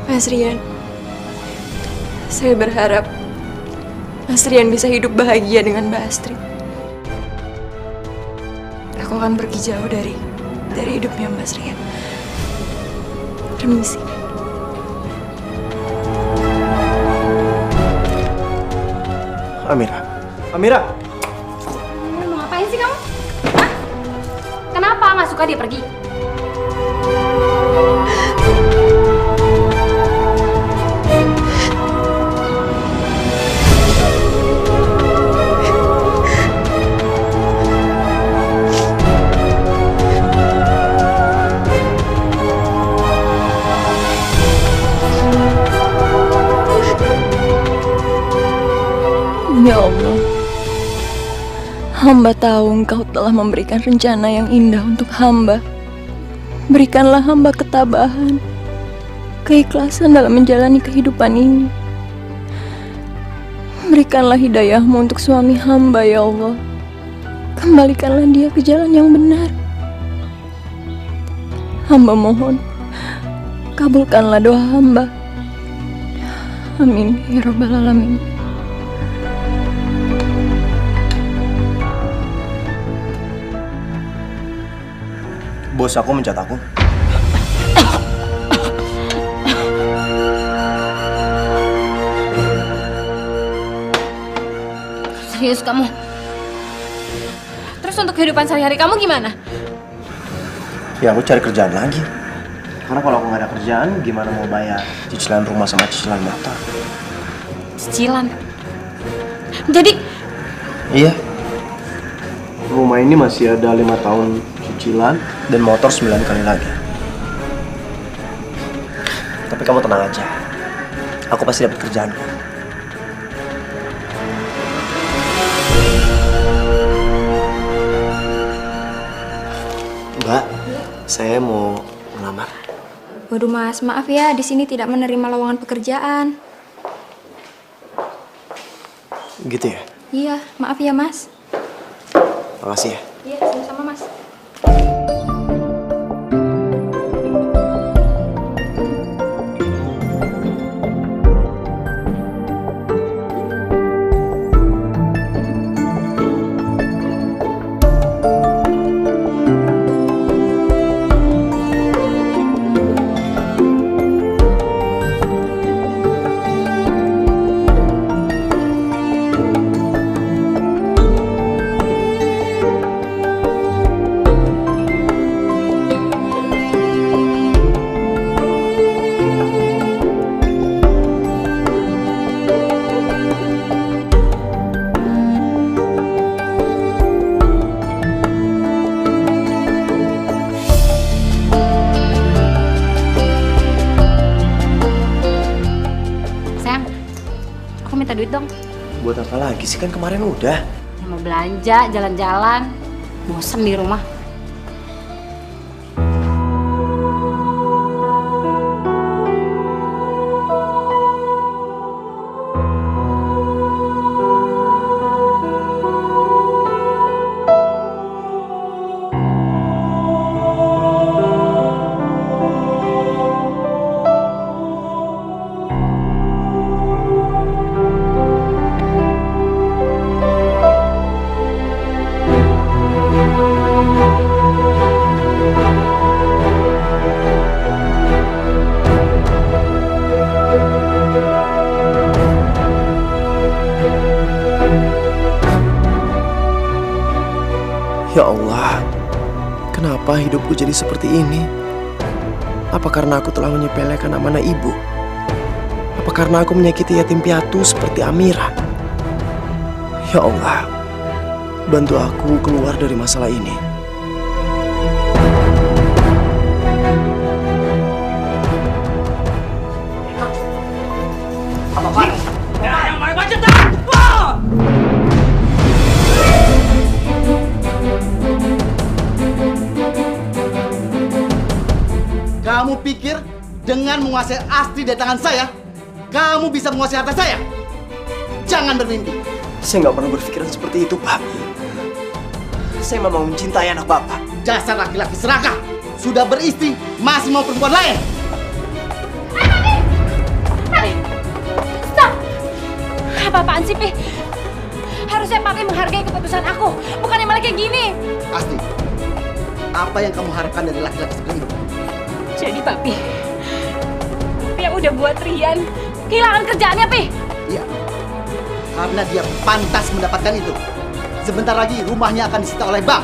Mas Rian, saya berharap Mas Rian bisa hidup bahagia dengan Mbak Astrid. Aku akan pergi jauh dari hidupnya Mas Rian. Permisi. Amira. Mau ngapain sih kamu? Hah? Kenapa nggak suka dia pergi? Ya Allah, hamba tahu Engkau telah memberikan rencana yang indah untuk hamba. Berikanlah hamba ketabahan, keikhlasan dalam menjalani kehidupan ini. Berikanlah hidayahmu untuk suami hamba, ya Allah. Kembalikanlah dia ke jalan yang benar. Hamba mohon, kabulkanlah doa hamba. Amin, ya Rabbal Alamin. Bos aku mencat aku. serius kamu. Terus untuk kehidupan sehari-hari kamu gimana? Ya aku cari kerjaan lagi. Karena kalau aku nggak ada kerjaan, gimana mau bayar cicilan rumah sama cicilan motor? Cicilan? Jadi? Iya. Rumah ini masih ada 5 tahun cicilan dan motor 9 kali lagi. Tapi kamu tenang aja. Aku pasti dapat kerjaan kok. Mbak, saya mau melamar. Waduh Mas, maaf ya, di sini tidak menerima lowongan pekerjaan. Gitu ya? Iya, maaf ya Mas. Makasih ya. Iya, sama-sama Mas. Minta duit dong. Buat apa lagi sih, kan kemarin udah. Ya, mau belanja, jalan-jalan. Bosen di rumah. Ya Allah, kenapa hidupku jadi seperti ini? Apa karena aku telah menyepelekan amanah ibu? Apa karena aku menyakiti yatim piatu seperti Amira? Ya Allah, bantu aku keluar dari masalah ini. Kamu pikir dengan menguasai Astri dari tangan saya, kamu bisa menguasai harta saya? Jangan bermimpi. Saya nggak pernah berpikiran seperti itu, Pak. Saya memang mencintai anak Bapak. Dasar laki-laki serakah. Sudah beristri, masih mau perempuan lain. Stop! Apa-apaan sih, Pi? Harusnya Papi menghargai keputusan aku, bukannya malah kayak gini. Astri, apa yang kamu harapkan dari laki-laki seperti itu? Jadi Papi yang udah buat Rian kehilangan kerjaannya, Pi. Iya, karena dia pantas mendapatkan itu. Sebentar lagi rumahnya akan disita oleh bank.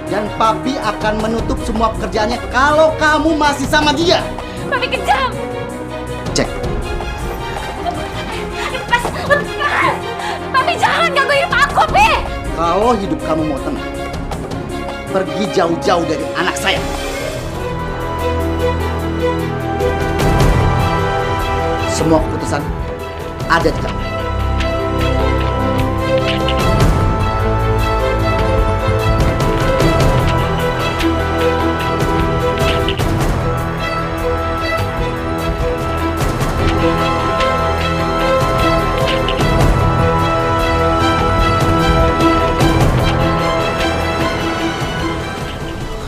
Dan Papi akan menutup semua pekerjaannya kalau kamu masih sama dia. Papi kejam. Cek. Lepas. Papi jangan ganggu hidup aku, Pi. Kalau hidup kamu mau tenang, pergi jauh-jauh dari anak saya. Semua keputusan ada di kamu.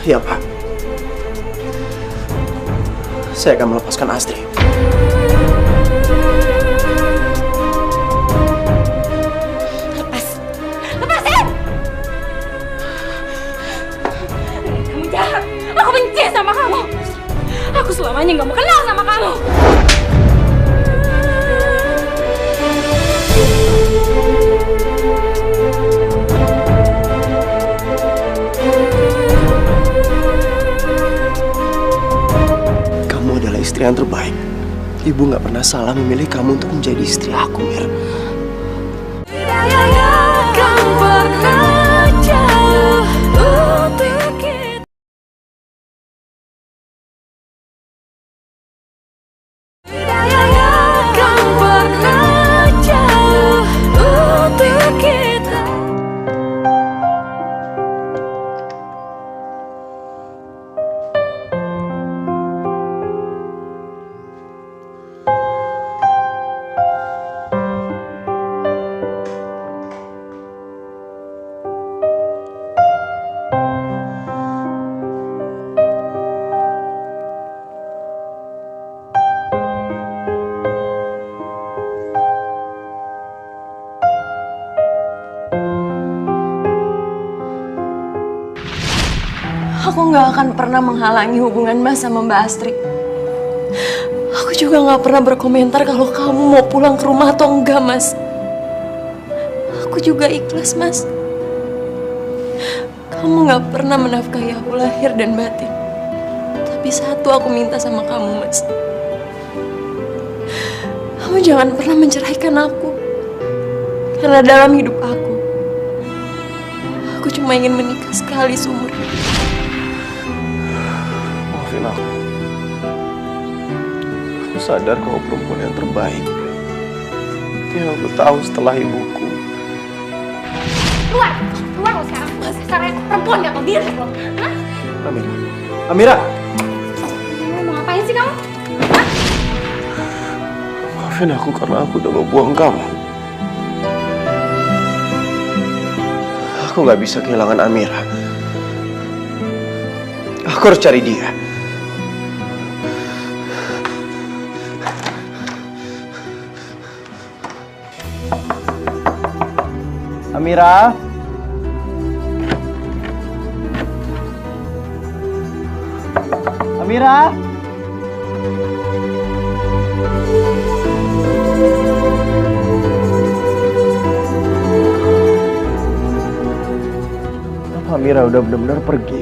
Ya, Pak. Saya akan melepaskan Astri. Lepasin! Kamu jahat. Aku benci sama kamu. Aku selamanya nggak mau kenal sama kamu. istri yang terbaik. Ibu nggak pernah salah memilih kamu untuk menjadi istri aku, Mir. Aku nggak akan pernah menghalangi hubungan Mas sama Mbak Astrid. Aku juga nggak pernah berkomentar kalau kamu mau pulang ke rumah atau enggak, Mas. Aku juga ikhlas, Mas. Kamu nggak pernah menafkahi aku lahir dan batin. Tapi satu aku minta sama kamu, Mas. Kamu jangan pernah menceraikan aku. Karena dalam hidup aku cuma ingin menikah sekali seumur hidup. Maafin aku. Aku sadar kau perempuan yang terbaik. Yang aku tahu setelah ibuku. Keluar lo sekarang. Sekarang perempuan gak tau diri lo. Hah? Amira. Amira! Mau ngapain sih kamu? Hah? Maafin aku karena aku udah ngebuang kamu. Aku gak bisa kehilangan Amira. Aku harus cari dia. Amira? Amira? Kenapa Amira udah benar-benar pergi?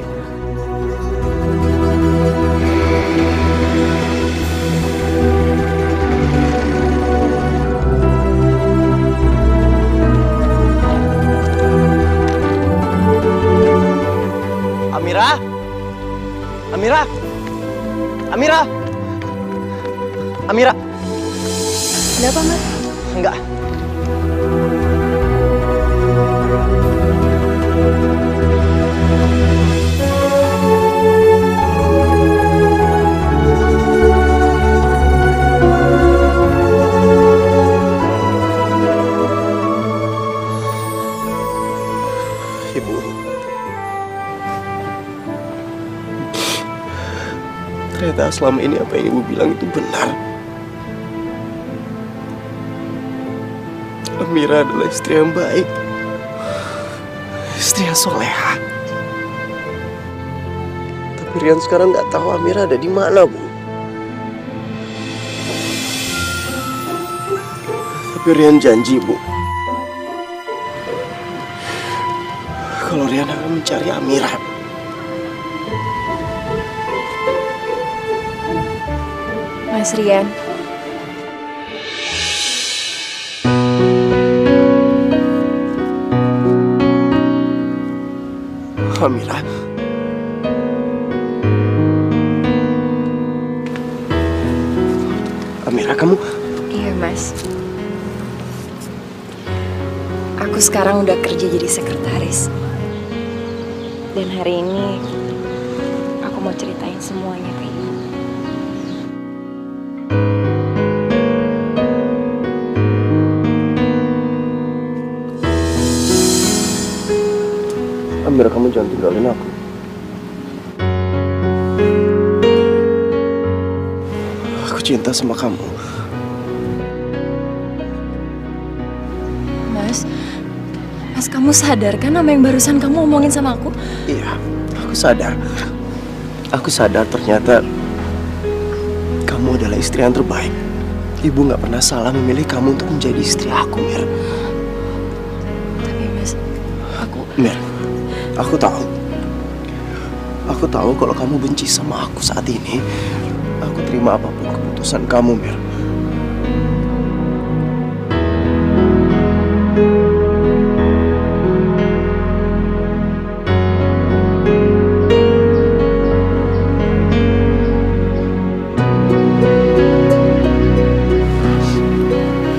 Amira? Amira? Amira? Amira? Ada apa, Mas? Enggak. Ibu. Ternyata selama ini apa yang ibu bilang itu benar. Amira adalah istri yang baik. Istri yang soleha. Tapi Rian sekarang nggak tahu Amira ada di mana, Bu. Tapi Rian janji, Bu. Kalau Rian akan mencari Amira. Mas Rian. Amira. Amira, kamu? Iya, Mas. Aku sekarang udah kerja jadi sekretaris. Dan hari ini aku mau ceritain semuanya ke ibu. Amira, kamu jangan tinggalin aku. Aku cinta sama kamu. Mas, kamu sadar kan apa yang barusan kamu omongin sama aku? Iya, aku sadar. Aku sadar ternyata kamu adalah istri yang terbaik. Ibu gak pernah salah memilih kamu untuk menjadi istri aku, Mir. Tapi Mas, Mir, aku tahu. Aku tahu kalau kamu benci sama aku saat ini. Aku terima apapun keputusan kamu, Mir.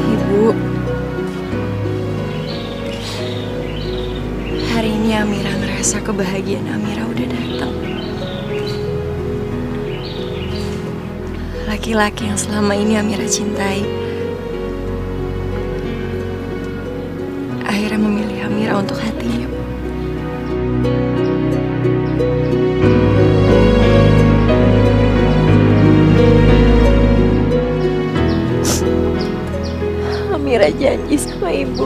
Ibu, hari ini Amira ngerasa kebahagiaan Amira udah datang. Laki-laki yang selama ini Amira cintai akhirnya memilih Amira untuk hatinya. Amira janji sama ibu,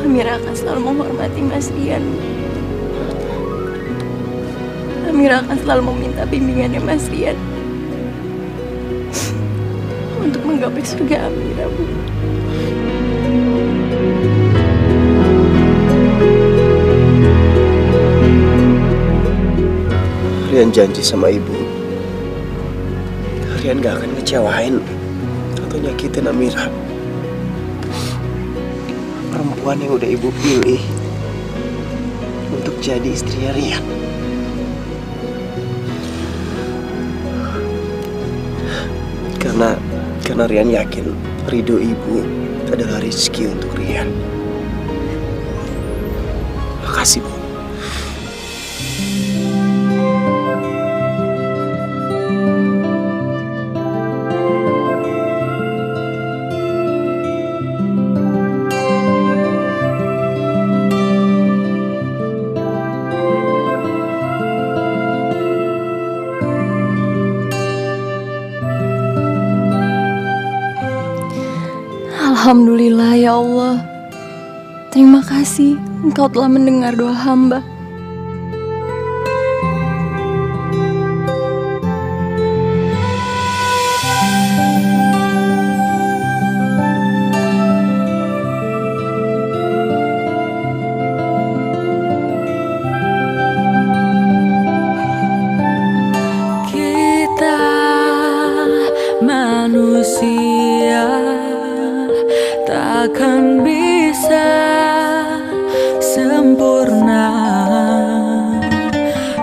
Amira akan selalu menghormati Mas Rian. Amira akan selalu meminta bimbingannya Mas Rian untuk menggapai surga Amira, Bu. Rian janji sama ibu, Rian gak akan ngecewain atau nyakitin Amira. Perempuan yang udah ibu pilih untuk jadi istrinya Rian. Karena Rian yakin ridho ibu adalah rezeki untuk Rian. Makasih, Bu. Alhamdulillah ya Allah. Terima kasih Engkau telah mendengar doa hamba. Kita manusia takkan bisa sempurna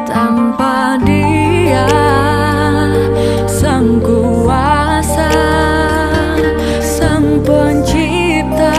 tanpa Dia, Sang Kuasa, Sang Pencipta.